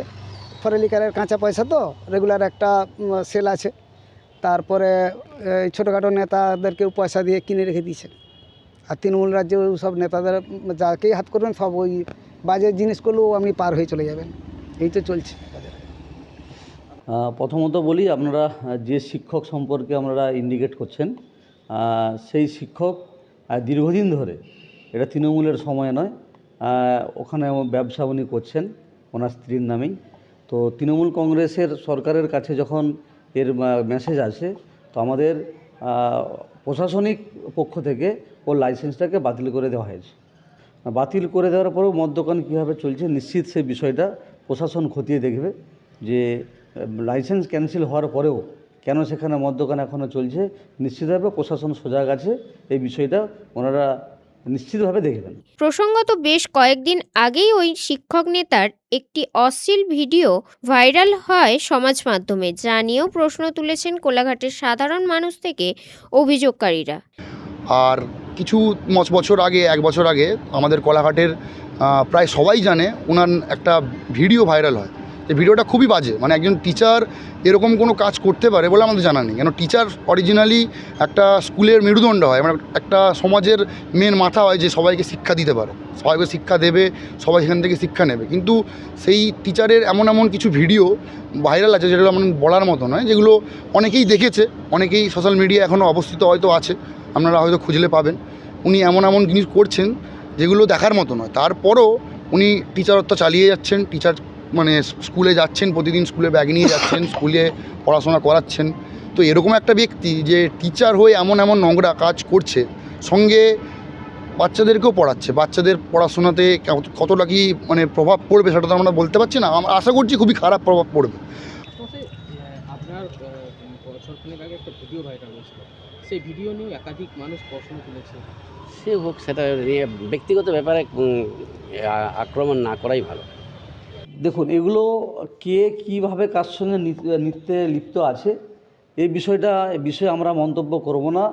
ফরেলিকারের কাঁচা পয়সা, তো রেগুলার একটা সেল আছে। তারপরে এই ছোটোখাটো নেতাদেরকেও পয়সা দিয়ে কিনে রেখে দিয়েছে। আর তৃণমূল রাজ্যে সব নেতাদের যাকেই হাত করবেন সব ওই বাজে জিনিসগুলোও আপনি পার হয়ে চলে যাবেন। এই তো চলছে। প্রথমত বলি, আপনারা যে শিক্ষক সম্পর্কে আপনারা ইন্ডিকেট করছেন, সেই শিক্ষক দীর্ঘদিন ধরে, এটা তৃণমূলের সময় নয়, ওখানে ব্যবসা উনি করছেন ওনার স্ত্রীর নামেই। তো তৃণমূল কংগ্রেসের সরকারের কাছে যখন এর মেসেজ আসে, তো আমাদের প্রশাসনিক পক্ষ থেকে ওর লাইসেন্সটাকে বাতিল করে দেওয়া হয়েছে। বাতিল করে দেওয়ার পরেও মদ দোকান কীভাবে চলছে, নিশ্চিত সেই বিষয়টা প্রশাসন খতিয়ে দেখবে, যে লাইসেন্স ক্যান্সেল হওয়ার পরেও কেন সেখানে মদ দোকান এখনও চলছে। নিশ্চিতভাবে প্রশাসন সজাগ আছে, এই বিষয়টা ওনারা নিশ্চিতভাবে দেখবেন। প্রসঙ্গত বেশ কয়েকদিন আগেই ওই শিক্ষক নেতার একটি অশ্লীল ভিডিও ভাইরাল হয় সমাজ মাধ্যমে, যা নিয়েও প্রশ্ন তুলেছেন কোলাঘাটের সাধারণ মানুষ থেকে অভিযোগকারীরা। আর কিছু বছর আগে, 1 বছর আগে আমাদের কোলাঘাটের প্রায় সবাই জানে ওনার একটা ভিডিও ভাইরাল হয়। এই ভিডিওটা খুবই বাজে, মানে একজন টিচার এরকম কোনো কাজ করতে পারে বলে আমাদের জানা নেই। কেন টিচার অরিজিনালি একটা স্কুলের মেরুদণ্ড হয়, মানে একটা সমাজের মেন মাথা হয়, যে সবাইকে শিক্ষা দিতে পারে, সবাইকে শিক্ষা দেবে, সবাই সেখান থেকে শিক্ষা নেবে। কিন্তু সেই টিচারের এমন কিছু ভিডিও ভাইরাল আছে যেগুলো মানে বলার মতো নয়, যেগুলো অনেকেই দেখেছে, অনেকেই সোশ্যাল মিডিয়া এখনও অবস্থিত হয়তো আছে, আপনারা হয়তো খুঁজলে পাবেন। উনি এমন জিনিস করছেন যেগুলো দেখার মতো নয়। তারপরও উনি টিচারত্ব চালিয়ে যাচ্ছেন, টিচার মানে স্কুলে যাচ্ছেন, প্রতিদিন স্কুলে ব্যাগ নিয়ে যাচ্ছেন, স্কুলে পড়াশোনা করাচ্ছেন। তো এরকম একটা ব্যক্তি যে টিচার হয়ে এমন নোংরা কাজ করছে, সঙ্গে বাচ্চাদেরকেও পড়াচ্ছে, বাচ্চাদের পড়াশোনাতে কতটা কি মানে প্রভাব পড়বে সেটা তো আমরা বলতে পারছি না। আমরা আশা করছি খুবই খারাপ প্রভাব পড়বে। আপনার বছরখানেক আগে একটা ভিডিও ভাইরাল হয়েছিল, সেই ভিডিও নিয়ে একাধিক মানুষ প্রশ্ন তুলেছে। সে হোক, সেটা ব্যক্তিগত ব্যাপারে আক্রমণ না করাই ভালো। দেখুন, এগুলো কে কীভাবে কার সঙ্গে নৃত্যে লিপ্ত আছে, এই বিষয়ে আমরা মন্তব্য করব না,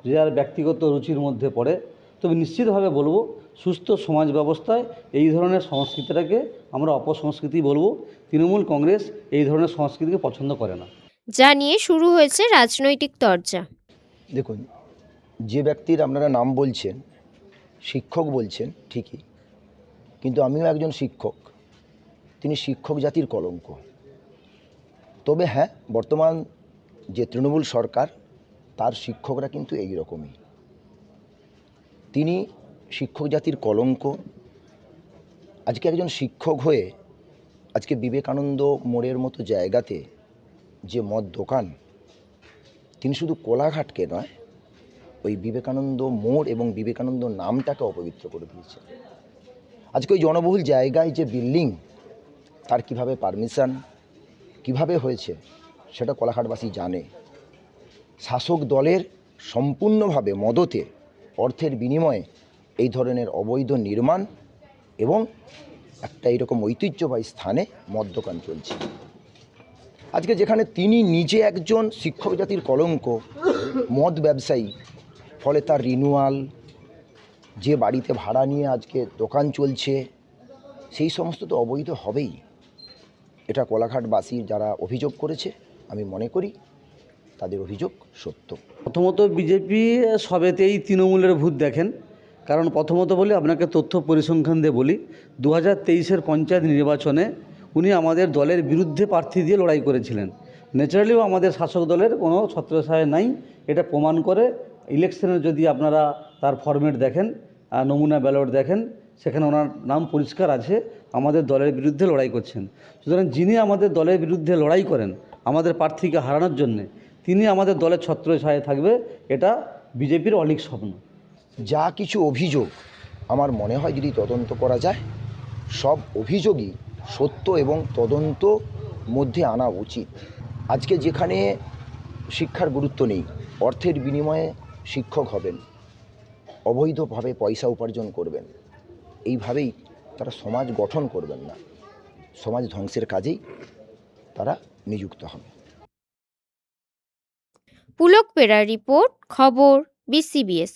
যে আর ব্যক্তিগত রুচির মধ্যে পড়ে। তবে নিশ্চিতভাবে বলবো, সুস্থ সমাজ ব্যবস্থায় এই ধরনের সংস্কৃতিটাকে আমরা অপসংস্কৃতি বলবো। তৃণমূল কংগ্রেস এই ধরনের সংস্কৃতিকে পছন্দ করে না। যা নিয়ে শুরু হয়েছে রাজনৈতিক তরজা। দেখুন, যে ব্যক্তির আপনারা নাম বলছেন, শিক্ষক বলছেন ঠিকই, কিন্তু আমিও একজন শিক্ষক। তিনি শিক্ষক জাতির কলঙ্ক। তবে হ্যাঁ, বর্তমান যে তৃণমূল সরকার, তার শিক্ষকরা কিন্তু এই রকমই। তিনি শিক্ষক জাতির কলঙ্ক। আজকে একজন শিক্ষক হয়ে আজকে বিবেকানন্দ মোড়ের মতো জায়গাতে যে মদ দোকান, তিনি শুধু কোলাঘাটকে নয়, ওই বিবেকানন্দ মোড় এবং বিবেকানন্দ নামটাকে অপবিত্র করে দিয়েছেন। আজকে ওই জনবহুল জায়গায় যে বিল্ডিং, তার কিভাবে পারমিশন, কিভাবে হয়েছে, সেটা কোলাঘাটবাসী জানে। শাসক দলের সম্পূর্ণভাবে মদতে, অর্থের বিনিময়ে এই ধরনের অবৈধ নির্মাণ এবং একটা এরকম ঐতিহ্যবাহী স্থানে মদ দোকান চলছে। আজকে যেখানে তিনি নিজে একজন শিক্ষক জাতির কলঙ্ক, মদ ব্যবসায়ী, ফলে তার রিনিউয়াল, যে বাড়িতে ভাড়া নিয়ে আজকে দোকান চলছে, সেই সমস্ত তো অবৈধ হবেই। এটা কোলাঘাটবাসী যারা অভিযোগ করেছে, আমি মনে করি তাদের অভিযোগ সত্য। প্রথমত বিজেপি সবেতেই তৃণমূলের ভূত দেখেন। কারণ প্রথমত বলি, আপনাকে তথ্য পরিসংখ্যান দিয়ে বলি, 2023-এর পঞ্চায়েত নির্বাচনে উনি আমাদের দলের বিরুদ্ধে প্রার্থী দিয়ে লড়াই করেছিলেন। ন্যাচারালিও আমাদের শাসক দলের কোনো ছত্রছায়া নাই, এটা প্রমাণ করে ইলেকশনের যদি আপনারা তার ফরম্যাট দেখেন, নমুনা ব্যালট দেখেন, সেখানে ওনার নাম পরিষ্কার আছে, আমাদের দলের বিরুদ্ধে লড়াই করছেন। সুতরাং যিনি আমাদের দলের বিরুদ্ধে লড়াই করেন আমাদের প্রার্থীকে হারানোর জন্যে, তিনি আমাদের দলের ছত্রছায়ায় থাকবে, এটা বিজেপির অলীক স্বপ্ন। যা কিছু অভিযোগ আমার মনে হয় যদি তদন্ত করা যায়, সব অভিযোগই সত্য এবং তদন্ত মধ্যে আনা উচিত। আজকে যেখানে শিক্ষার গুরুত্ব নেই, অর্থের বিনিময়ে শিক্ষক হবেন, অবৈধভাবে পয়সা উপার্জন করবেন, এইভাবেই তারা সমাজ গঠন করবেন না, সমাজ ধ্বংসের কাজেই তারা নিযুক্ত হবে। পুলক পেরার রিপোর্ট, খবর BCBS।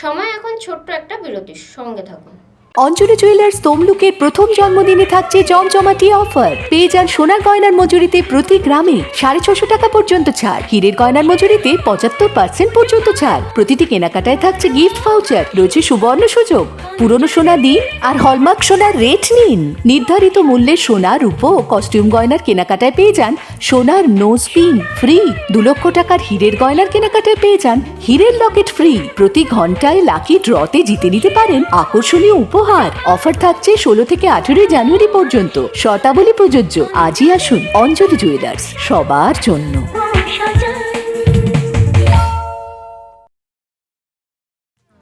সময় এখন ছোট্ট একটা বিরতির, সঙ্গে থাকুন। অঞ্জলি জুয়েলার্স তমলুকের প্রথম জন্মদিনে থাকছে জমজমাটি অফার। পেয়ে যান সোনার গয়নার মজুরিতে প্রতি গ্রামে 650 টাকা পর্যন্ত ছাড়, হীরের গয়নার মজুরিতে 75% পর্যন্ত ছাড়। প্রতিটি কেনাকাটায় থাকছে গিফট ভাউচার, রয়েছে সুবর্ণ সুযোগ। পুরনো সোনা দিন আর হলমার্ক সোনার রেট নিন। নির্ধারিত মূল্যের সোনা, রূপো ও কস্টিউম গয়নার কেনাকাটায় পেয়ে যান সোনার নোজ পিন ফ্রি। 2 লক্ষ টাকার হীরের গয়নার কেনাকাটায় পেয়ে যান হীরের লকেট ফ্রি। প্রতি ঘন্টায় লাকি ড্রতে জিতে নিতে পারেন আকর্ষণীয় উপহার। অফার থাকছে 16 থেকে 18 জানুয়ারি পর্যন্ত। শর্তাবলী প্রযোজ্য। আজই আসুন অঞ্জলি জুয়েলার্স, সবার জন্য।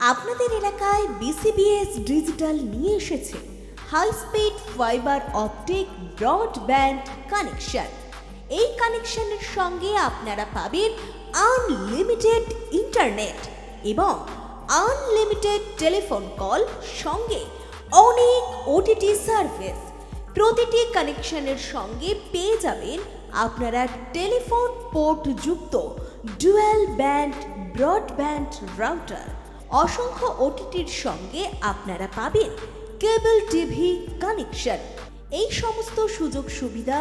আপনাদের এলাকায় BCBS ডিজিটাল নিয়ে এসেছে high speed fibre optic broadband connection. এই কানেকশনের সঙ্গে আপনারা পাবেন আনলিমিটেড ইন্টারনেট এবং আনলিমিটেড টেলিফোন কল, সঙ্গে অনেক OTT সার্ভিস। প্রতিটি কানেকশনের সঙ্গে পেয়ে যাবেন আপনারা টেলিফোন পোর্ট যুক্ত ডুয়াল ব্যান্ড ব্রডব্যান্ড রাউটার। অসংখ্য OTTর সঙ্গে আপনারা পাবেন কেবল টিভি কানেকশন। এই সমস্ত সুযোগ সুবিধা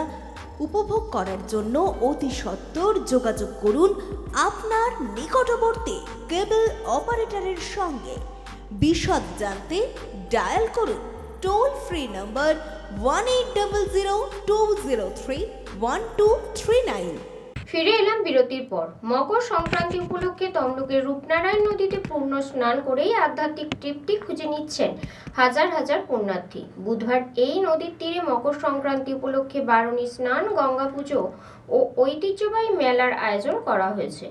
উপভোগ করার জন্য অতি সত্বর যোগাযোগ করুন আপনার নিকটবর্তী কেবল অপারেটরের সঙ্গে। বিশদ জানতে ডায়াল করুন টোল ফ্রি নম্বর 1800203139। ফিরে এলাম বিরতির পর। মকর সংক্রান্তি উপলক্ষে তমলুকের রূপনারায়ণ নদীতে পূর্ণ স্নান করেই আধ্যাত্মিক তৃপ্তি খুঁজে নিচ্ছেন হাজার হাজার পুণ্যার্থী। বুধবার এই নদীর তীরে মকর সংক্রান্তি উপলক্ষে বারুণী স্নান, গঙ্গা পুজো ও ঐতিহ্যবাহী মেলার আয়োজন করা হয়েছে।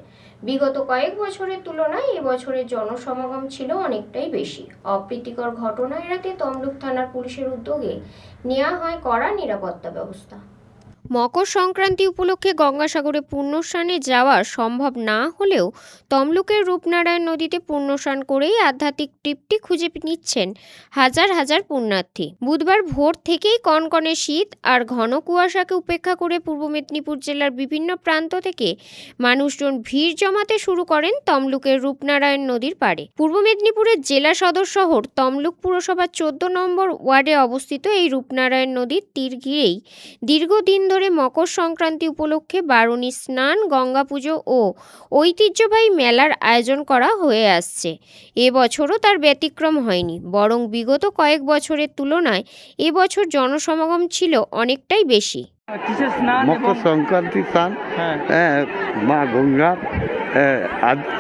বিগত কয়েক বছরের তুলনায় এবছরের জনসমাগম ছিল অনেকটাই বেশি। অপ্রীতিকর ঘটনা এড়াতে তমলুক থানার পুলিশের উদ্যোগে নেওয়া হয় কড়া নিরাপত্তা ব্যবস্থা। মকর সংক্রান্তি উপলক্ষে গঙ্গাসাগরে পুণ্যস্নানে যাওয়া সম্ভব না হলেও তমলুকের রূপনারায়ণ নদীতে পুণ্যস্নান করেই আধ্যাত্মিক তৃপ্তি খুঁজে নিচ্ছেন হাজার হাজার পুণ্যার্থী। বুধবার ভোর থেকেই কনকনে শীত আর ঘন কুয়াশাকে উপেক্ষা করে পূর্ব মেদিনীপুর জেলার বিভিন্ন প্রান্ত থেকে মানুষজন ভিড় জমাতে শুরু করেন তমলুকের রূপনারায়ণ নদীর পাড়ে। পূর্ব মেদিনীপুরের জেলা সদর শহর তমলুক পুরসভার 14 নম্বর ওয়ার্ডে অবস্থিত এই রূপনারায়ণ নদীর তীর ঘিরেই দীর্ঘদিন ধরে মকর সংক্রান্তি উপলক্ষে বারুণী স্নান, গঙ্গা পুজো ও ঐতিহ্যবাহী মেলার আয়োজন করা হয়ে আসছে। এবছরও তার ব্যতিক্রম হয়নি, বরং বিগত কয়েক বছরের তুলনায় এবছর জনসমাগম ছিল অনেকটাই বেশি। মকর সংক্রান্তি স্নান, হ্যাঁ, মা গঙ্গা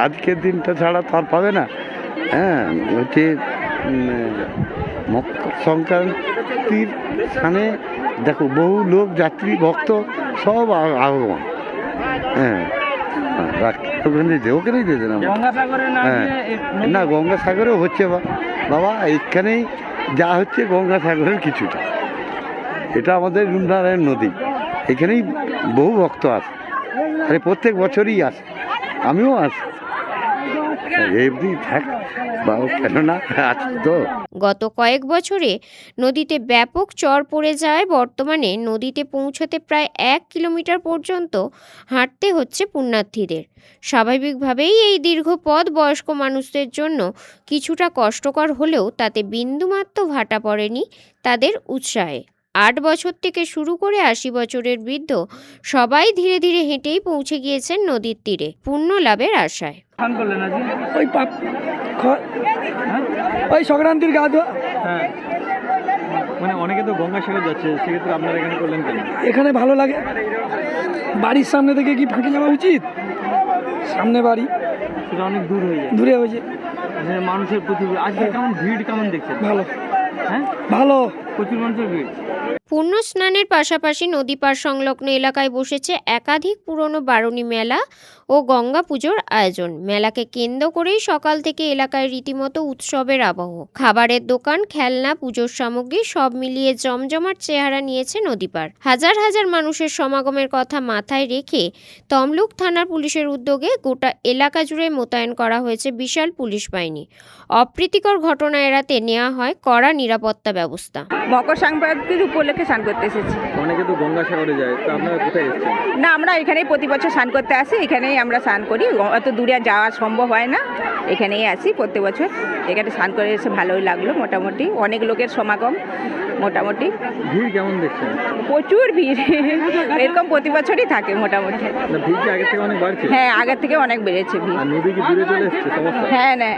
আজকের দিনটা ছাড়া তো আর পাবে না। হ্যাঁ, হচ্ছে মকর সংক্রান্তির স্থানে দেখো বহু লোক, যাত্রী, ভক্ত সব আগমন। হ্যাঁ, ওখানেই দিয়েছে না, হ্যাঁ, না গঙ্গাসাগরেও হচ্ছে বাবা, এখানেই যা হচ্ছে গঙ্গাসাগরের কিছুটা। এটা আমাদের রূপনারায়ণ নদী, এখানেই বহু ভক্ত আসে, আরে প্রত্যেক বছরই আসে, আমিও আসি। এমনি থাক বাবা, কেননা আছে তো। গত কয়েক বছরে নদীতে ব্যাপক চর পড়ে যায়। বর্তমানে নদীতে পৌঁছতে প্রায় 1 কিলোমিটার পর্যন্ত হাঁটতে হচ্ছে পুণ্যার্থীদের। স্বাভাবিকভাবেই এই দীর্ঘ পথ বয়স্ক মানুষদের জন্য কিছুটা কষ্টকর হলেও তাতে বিন্দুমাত্র ভাটা পড়েনি তাদের উৎসাহে। 8 বছর থেকে শুরু করে 80 বছরের বৃদ্ধ সবাই ধীরে ধীরে হেঁটেই পৌঁছে গিয়েছেন নদীর তীরে পুণ্য লাভের আশায়। ওই সংক্রান্তির গা ধোয়া। হ্যাঁ, মানে অনেকে তো গঙ্গাসাগর যাচ্ছে, সেক্ষেত্রে আপনারা এখানে করলেন কেন? এখানে ভালো লাগে, বাড়ির সামনে থেকে কি ফাঁকে যাওয়া উচিত? সামনে বাড়ি, সেটা অনেক দূর হয়ে যায়, দূরে হয়েছে। মানুষের প্রচুর, আজকে কেমন ভিড় কেমন দেখছেন? ভালো, হ্যাঁ ভালো, প্রচুর মানুষের ভিড়। পুণ্য স্নানের পাশাপাশি নদী পার সংলগ্ন এলাকায় বসেছে একাধিক পুরনো বারুণী মেলা ও গঙ্গা পুজোর আয়োজন। মেলাকে কেন্দ্র করেই সকাল থেকে এলাকায় রীতিমতো উৎসবের আবহ। খাবারের দোকান, খেলনা, পুজোর সামগ্রী সব মিলিয়ে জমজমাট চেহারা নিয়েছে নদী পার। হাজার হাজার মানুষের সমাগমের কথা মাথায় রেখে তমলুক থানার পুলিশের উদ্যোগে গোটা এলাকা জুড়ে মোতায়েন করা হয়েছে বিশাল পুলিশ বাহিনী। অপ্রীতিকর ঘটনা এড়াতে নেওয়া হয় কড়া নিরাপত্তা ব্যবস্থা। মকর সংক্রান্তির উপলক্ষে স্নান করতে এসেছি। অনেকে তো গঙ্গাসাগরে যায়, তো আপনারা কোথায় এসেছেন? না, আমরা এখানেই প্রতি বছর স্নান করতে আসি, এখানেই আমরা স্নান করি। অত দূরে যাওয়া সম্ভব হয় না, এখানেই আসি প্রতি বছর। এখানে স্নান করে এসে ভালোই লাগলো। মোটামুটি অনেক লোকের সমাগম। মোটামুটি ভিড় কেমন দেখছেন? প্রচুর ভিড়, এরকম প্রতি বছরই থাকে মোটামুটি। ভিড় কি আগের থেকে অনেক বাড়ছে? হ্যাঁ, আগের থেকে অনেক বেড়েছে ভিড়। আর নদী কি দূরে চলে এসেছে সমস্যা? হ্যাঁ, না,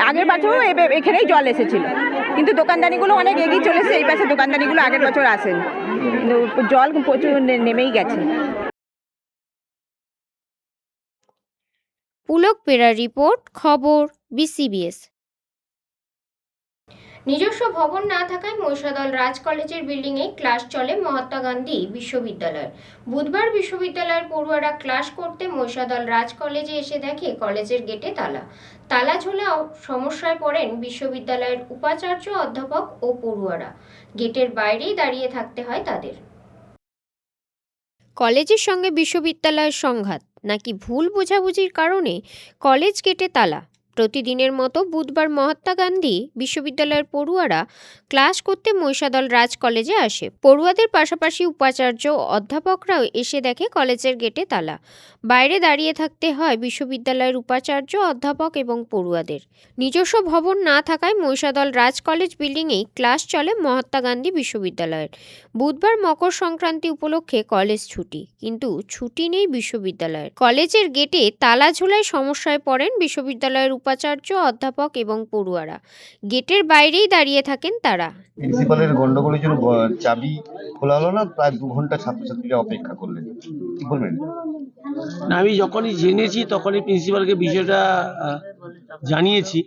আগের বছরও এখানেই জল এসেছিল, কিন্তু দোকানদানিগুলো অনেক এগিয়ে চলেছে। এই পাশে দোকানদানিগুলো আগের বছর আসেন, কিন্তু জল প্রচুর নেমেই গেছে। পুলক পেরার রিপোর্ট, খবর BCBS। নিজস্ব ভবন না থাকায় মহিষাদল রাজ কলেজের বিল্ডিংয়ে ক্লাস চলে মহাত্মা গান্ধী বিশ্ববিদ্যালয়। বুধবার বিশ্ববিদ্যালয়ের পড়ুয়ারা ক্লাস করতে মহিষাদল রাজ কলেজে এসে দেখে কলেজের গেটে তালা। তালা ঝোলাও সমস্যায় পড়েন বিশ্ববিদ্যালয়ের উপাচার্য, অধ্যাপক ও পড়ুয়ারা। গেটের বাইরেই দাঁড়িয়ে থাকতে হয় তাদের। কলেজের সঙ্গে বিশ্ববিদ্যালয়ের সংঘাত নাকি ভুল বোঝাবুঝির কারণে কলেজ গেটে তালা? প্রতিদিনের মতো বুধবার মহাত্মা গান্ধী বিশ্ববিদ্যালয়ের পড়ুয়ারা ক্লাস করতে মহিষাদল রাজ কলেজে আসে। পড়ুয়াদের পাশাপাশি উপাচার্য ও অধ্যাপকরাও এসে দেখে কলেজের গেটে তালা। বাইরে দাঁড়িয়ে থাকতে হয় বিশ্ববিদ্যালয়ের উপাচার্য, অধ্যাপক এবং পড়ুয়াদের। নিজস্ব ভবন না থাকায় মহিষাদল রাজ কলেজ বিল্ডিংয়েই ক্লাস চলে মহাত্মা গান্ধী বিশ্ববিদ্যালয়ের। বুধবার মকর সংক্রান্তি উপলক্ষে কলেজ ছুটি, কিন্তু ছুটি নেই বিশ্ববিদ্যালয়ের। কলেজের গেটে তালা ঝোলায় সমস্যায় পড়েন বিশ্ববিদ্যালয়ের উপাচার্য, অধ্যাপক এবং পড়ুয়ারা। গেটের বাইরেই দাঁড়িয়ে থাকেন তারা। প্রিন্সিপালের গন্ডগোলের জন্য চাবি খোলা হলো না, প্রায় 2 ঘন্টা ছাত্রছাত্রীরা অপেক্ষা করলেন, কি বলবেন? আমি যখনই জেনেছি তখনই প্রিন্সিপালকে বিষয়টা জানিয়েছি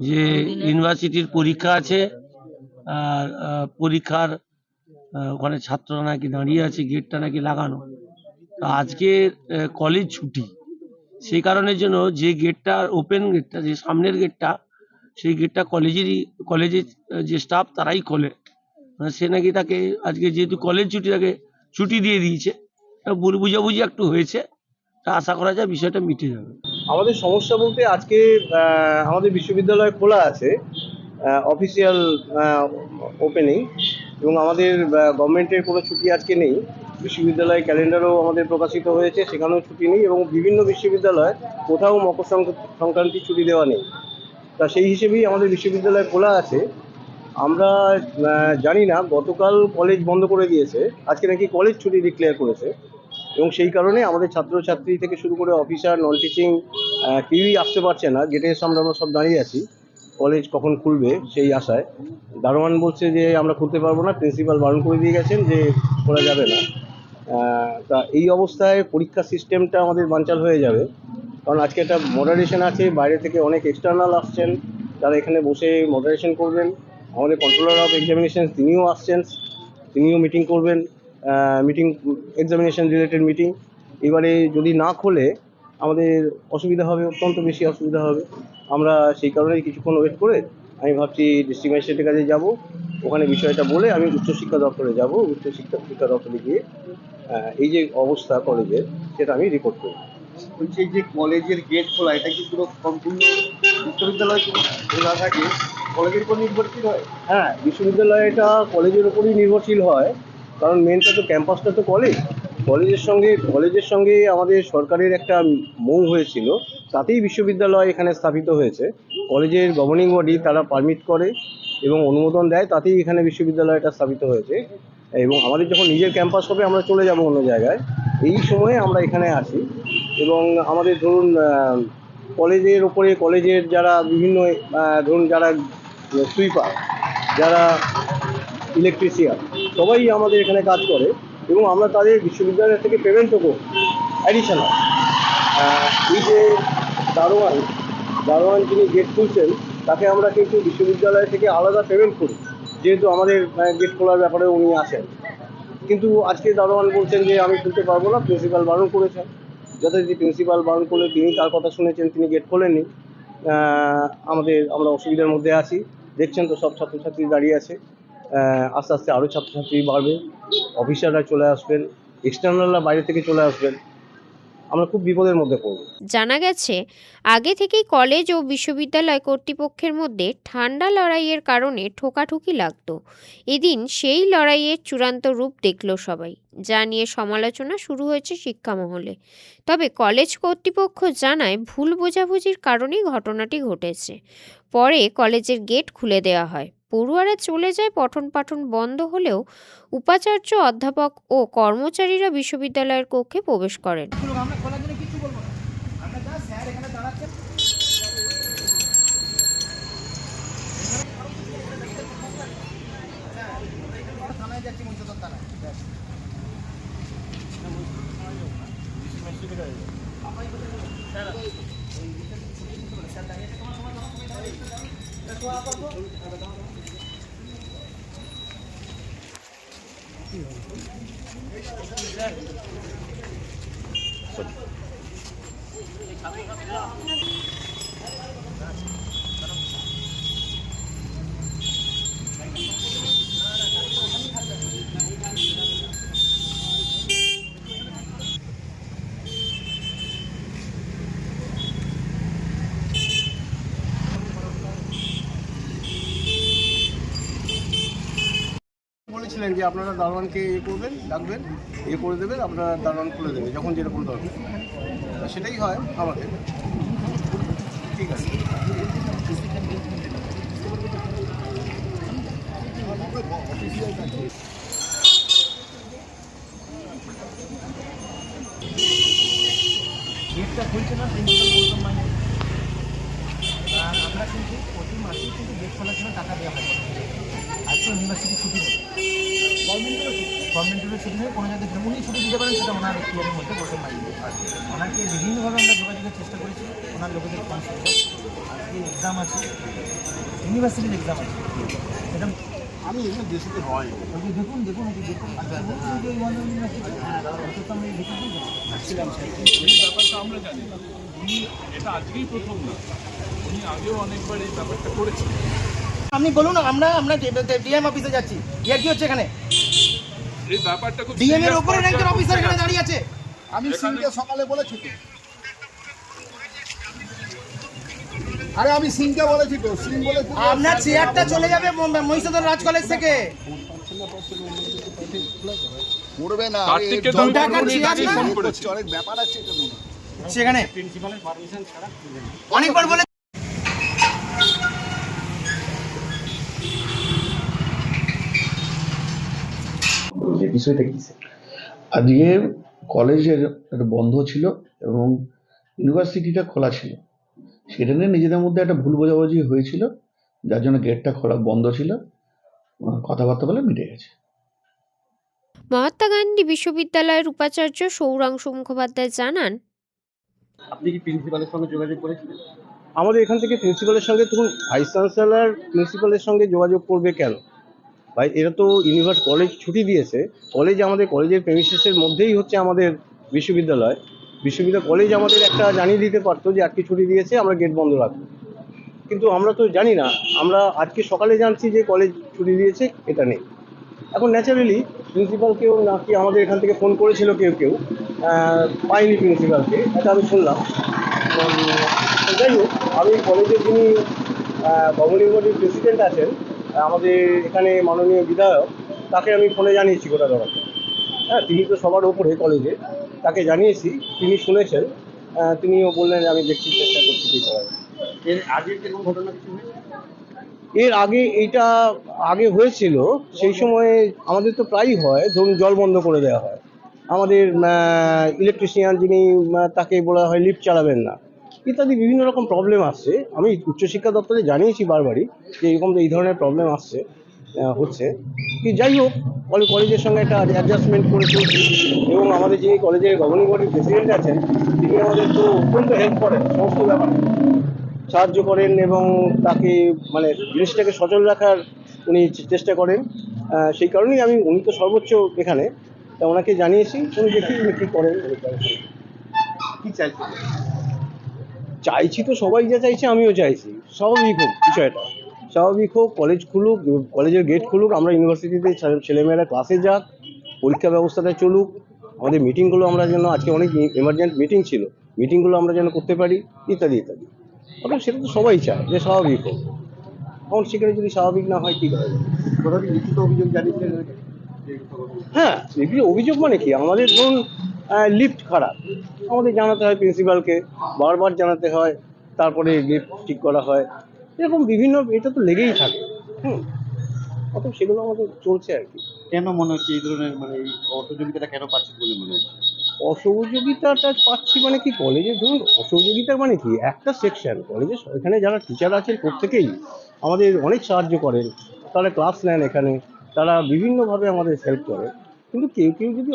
যে ইউনিভার্সিটির পরীক্ষা আছে, আর পরীক্ষার ওখানে ছাত্ররা নাকি দাঁড়িয়ে আছে, গেটটা নাকি লাগানো। আজকে কলেজ ছুটি, সেই কারণের জন্য যে গেটটা ওপেন, গেটটা যে সামনের গেটটা, সেই গেটটা কলেজের যে স্টাফ তারাই খোলে। মানে সে নাকি তাকে আজকে যেহেতু কলেজ ছুটি, তাকে ছুটি দিয়ে দিয়েছে। ভুল বুঝাবুঝি একটু হয়েছে, তা আশা করা যায় বিষয়টা মিটে যাবে। আমাদের সমস্যা বলতে আজকে আমাদের বিশ্ববিদ্যালয় খোলা আছে, অফিসিয়াল ওপেনিং, এবং আমাদের গভর্নমেন্টের কোনো ছুটি আজকে নেই। বিশ্ববিদ্যালয় ক্যালেন্ডারও আমাদের প্রকাশিত হয়েছে, সেখানেও ছুটি নেই, এবং বিভিন্ন বিশ্ববিদ্যালয় কোথাও মকর সংক্রান্তি ছুটি দেওয়া নেই। তা সেই হিসেবেই আমাদের বিশ্ববিদ্যালয় খোলা আছে। আমরা জানি না, গতকাল কলেজ বন্ধ করে দিয়েছে, আজকে নাকি কলেজ ছুটি ডিক্লেয়ার করেছে, এবং সেই কারণে আমাদের ছাত্রছাত্রী থেকে শুরু করে অফিসার, নন টিচিং কেউই আসতে পারছে না। গেটের সামনে আমরা সব দাঁড়িয়ে আছি, কলেজ কখন খুলবে সেই আশায়। দারোয়ান বলছে যে আমরা খুলতে পারবো না, প্রিন্সিপাল বারণ করে দিয়ে গেছেন যে খোলা যাবে না। তা এই অবস্থায় পরীক্ষা সিস্টেমটা আমাদের বানচাল হয়ে যাবে, কারণ আজকে একটা মডারেশন আছে, বাইরে থেকে অনেক এক্সটার্নাল আসছেন, তারা এখানে বসে মডারেশন করবেন। আমাদের কন্ট্রোলার অফ এক্সামিনেশন তিনিও আসছেন, তিনিও মিটিং করবেন, এক্সামিনেশন রিলেটেড মিটিং। এবারে যদি না খোলে আমাদের অসুবিধা হবে, অত্যন্ত বেশি অসুবিধা হবে। আমরা সেই কারণেই কিছুক্ষণ ওয়েট করে আমি ভাবছি ডিস্ট্রিক্ট ম্যাজিস্ট্রেটের কাছে যাব, ওখানে বিষয়টা বলে আমি উচ্চশিক্ষা দপ্তরে যাব। উচ্চশিক্ষা দপ্তরে গিয়ে এই যে অবস্থা কলেজের, সেটা আমি রিপোর্ট করব। বলছি এই যে কলেজের গেট খোলা, এটা কি পুরো সম্পূর্ণ বিশ্ববিদ্যালয় খোলা থাকে কলেজের উপর নির্ভরশীল হয়? হ্যাঁ, বিশ্ববিদ্যালয় এটা কলেজের উপরই নির্ভরশীল হয়, কারণ মেনটা তো ক্যাম্পাসটা তো কলেজের সঙ্গে আমাদের সরকারের একটা মৌ হয়েছিল, তাতেই বিশ্ববিদ্যালয় এখানে স্থাপিত হয়েছে। কলেজের গভর্নিং বডি তারা পারমিট করে এবং অনুমোদন দেয়, তাতেই এখানে বিশ্ববিদ্যালয়টা স্থাপিত হয়েছে। এবং আমাদের যখন নিজের ক্যাম্পাস হবে আমরা চলে যাব অন্য জায়গায়, এই সময়ে আমরা এখানে আসি। এবং আমাদের ধরুন কলেজের ওপরে কলেজের যারা বিভিন্ন ধরুন যারা সুইপার, যারা ইলেকট্রিশিয়ান, সবাই আমাদের এখানে কাজ করে এবং আমরা তাদের বিশ্ববিদ্যালয় থেকে পেমেন্টও করি অ্যাডিশনাল। এই যে দারোয়ান যিনি গেট খুলছেন, তাকে আমরা কিন্তু বিশ্ববিদ্যালয় থেকে আলাদা পেমেন্ট করি, যেহেতু আমাদের গেট খোলার ব্যাপারে উনি আসেন। কিন্তু আজকে দারোয়ান বলছেন যে আমি খুলতে পারবো না, প্রিন্সিপাল বারণ করেছেন। যথারীতি প্রিন্সিপাল বারণ করলে তিনি তার কথা শুনেছেন, তিনি গেট খোলেননি। আমরা অসুবিধার মধ্যে আছি, দেখছেন তো সব ছাত্রছাত্রী দাঁড়িয়ে আছে। আস্তে আস্তে আরও ছাত্রছাত্রী বাড়বে, অফিসাররা চলে আসবেন, এক্সটার্নালরা বাইরে থেকে চলে আসবেন, আমরা খুব বিপদের মধ্যে পড়ব। জানা গেছে আগে থেকেই কলেজ ও বিশ্ববিদ্যালয় কর্তৃপক্ষের মধ্যে ঠান্ডা লড়াইয়ের কারণে ঠোকাঠুকি লাগতো। এদিন সেই লড়াইয়ের চূড়ান্ত রূপ দেখল সবাই, যা নিয়ে সমালোচনা শুরু হয়েছে শিক্ষা মহলে। তবে কলেজ কর্তৃপক্ষ জানায় ভুল বোঝাবুঝির কারণেই ঘটনাটি ঘটেছে। পরে কলেজের গেট খুলে দেওয়া হয়, পড়ুয়ারা চলে যায়। পঠন পাঠন বন্ধ হলেও উপাচার্য, অধ্যাপক ও কর্মচারীরা বিশ্ববিদ্যালয়ের কক্ষে প্রবেশ করেন। বলেছিলেন যে আপনারা দারোয়ানকে ডাকবেন, করে দেবেন, আপনারা দারোয়ান খুলে দেবে যখন যেরকম দরকার। সেটাই হয় আমাদের। ঠিক আছে। গেটটা খুলছে না, প্রিন্সিপাল গৌতম মাইতি। আমরা কিন্তু প্রতি মাসেই কিন্তু গেট খোলার জন্য টাকা দেওয়া হয়। আজকে ইউনিভার্সিটি ছুটি নেই, গভর্নমেন্টেরও ছুটি নেই, কোনো জায়গায় উনি ছুটি দিতে পারেন, সেটা ওনার এখতিয়ারের মধ্যে গৌতম মাইতি। ওনাকে বিভিন্নভাবে আমরা যোগাযোগের চেষ্টা করেছি, ওনার লোকেদের ফোন করবো। আজকে এক্সাম আছে, ইউনিভার্সিটির এক্সাম আছে, এটা আমি এখানে দেশে হয় দেখুন দেখুন ব্যাপারটা আমরা জানি না, উনি এটা আজকেই প্রথম না, উনি আগেও অনেকবার এই ব্যাপারটা করেছেন। আপনি বলুন, আমরা ডিএম অফিসে যাচ্ছি, ইয়ার কি হচ্ছে এখানে? এই ব্যাপারটা খুব ডিএম এর উপরে র্যাঙ্কের অফিসার এখানে দাঁড়িয়ে আছে। আমি সিংকে সকালে বলেছি তো, আরে আমি সিংকে বলেছি তো, সিং বলেছি আপনার চেয়ারটা চলে যাবে মহিষাদল রাজ কলেজ থেকে। করবে না, অনেক ব্যাপার আছে সেখানে প্রিন্সিপালের পারমিশন ছাড়া অনেকবার বলে। আজকে কলেজের একটা বন্ধ ছিল এবং ইউনিভার্সিটিটা খোলা ছিল, সেটা নিয়ে নিজেদের মধ্যে একটা ভুল বোঝাবুঝি হয়েছিল, যার জন্য গেটটা বন্ধ ছিল। কথাবার্তা বলে মিটে গেছে। মহাত্মা গান্ধী বিশ্ববিদ্যালয়ের উপাচার্য সৌরাংশু মুখোপাধ্যায় জানান, আপনি কি প্রিন্সিপালের সঙ্গে যোগাযোগ করেছিলেন? আমাদের এখান থেকে প্রিন্সিপালের সঙ্গে, তখন ভাইস চ্যান্সেলর প্রিন্সিপালের সঙ্গে যোগাযোগ করবে কেন ভাই? এরা তো কলেজ ছুটি দিয়েছে, কলেজের প্রেমিসিসের মধ্যেই হচ্ছে আমাদের বিশ্ববিদ্যালয়। কলেজ আমাদের একটা জানিয়ে দিতে পারতো যে আজকে ছুটি দিয়েছে, আমরা গেট বন্ধ রাখবো, কিন্তু আমরা তো জানি না। আমরা আজকে সকালে জানছি যে কলেজ ছুটি দিয়েছে, এটা নেই। এখন ন্যাচারালি প্রিন্সিপালকেও নাকি আমাদের এখান থেকে ফোন করেছিল কেউ, পাইনি প্রিন্সিপালকে, এটা আমি শুনলাম। যাই হোক, আমি কলেজের যিনি গভর্নিং বডির প্রেসিডেন্ট আছেন, আমাদের এখানে মাননীয় বিধায়ক, তাকে আমি ফোনে জানিয়েছি গোটা ব্যাপারটা। হ্যাঁ, তিনি তো সবার ওপরে কলেজে, তাকে জানিয়েছি, তিনি শুনেছেন। তিনিও বললেন আমি দেখছি, চেষ্টা করছি কী করা যায়। এর আগে যেরকম ঘটনা কিছু হয়েছে? এর আগে এইটা আগে হয়েছিল, সেই সময়ে আমাদের তো প্রায়ই হয়, ধরুন জল বন্ধ করে দেওয়া হয়, আমাদের ইলেকট্রিশিয়ান যিনি তাকে বলা হয় লিফট চালাবেন না, ইত্যাদি বিভিন্ন রকম প্রবলেম আসছে। আমি উচ্চশিক্ষা দপ্তরে জানিয়েছি বারবারই যে এরকম এই ধরনের প্রবলেম আসছে, হচ্ছে কি। যাই হোক, কলেজের সঙ্গে একটা অ্যাডজাস্টমেন্ট করে চলছি, এবং আমাদের যিনি কলেজের গভর্নিং বডির প্রেসিডেন্ট আছেন, তিনি আমাদের তো অত্যন্ত হেল্প করেন, সমস্ত ব্যাপারে সাহায্য করেন, এবং তাকে মানে জিনিসটাকে সচল রাখার উনি চেষ্টা করেন। সেই কারণেই উনি তো সর্বোচ্চ এখানে, তা ওনাকে জানিয়েছি, উনি দেখি উনি কী করেন। কি চাইছে? চাইছি তো সবাই যা চাইছে আমিও চাইছি, স্বাভাবিক হোক বিষয়টা, স্বাভাবিক হোক, কলেজ খুলুক, কলেজের গেট খুলুক, আমরা ইউনিভার্সিটিতে ছেলেমেয়েরা ক্লাসে যাক, পরীক্ষা ব্যবস্থাটা চলুক, আমাদের মিটিংগুলো আমরা যেন, আজকে অনেক এমার্জেন্ট মিটিং ছিল, মিটিংগুলো আমরা যেন করতে পারি, ইত্যাদি ইত্যাদি। অর্থাৎ সেটা তো সবাই চায় যে স্বাভাবিক হোক। এখন সেখানে যদি স্বাভাবিক না হয় কী করা যায়? কোথাও লিখিত অভিযোগ জানিয়েছেন? হ্যাঁ, অভিযোগ মানে কি, আমাদের ধরুন লিফট খারাপ, আমাদের জানাতে হয় প্রিন্সিপালকে, বারবার জানাতে হয়, তারপরে লিফট ঠিক করা হয়, এরকম বিভিন্ন, এটা তো লেগেই থাকে। অতএব সেগুলো আমাদের চলছে আর কি। কেন মনে হচ্ছে এই ধরনের মানে এই অসহযোগিতাটা কেন পাচ্ছেন বলে মনে হচ্ছে? অসহযোগিতাটা পাচ্ছি মানে কি, কলেজে ধরুন অসহযোগিতা মানে কি, একটা সেকশন কলেজে, এখানে যারা টিচার আছেন প্রত্যেকেই আমাদের অনেক সাহায্য করেন, তারা ক্লাস নেন এখানে, তারা বিভিন্নভাবে আমাদের হেল্প করে। কিন্তু কেউ কেউ যদি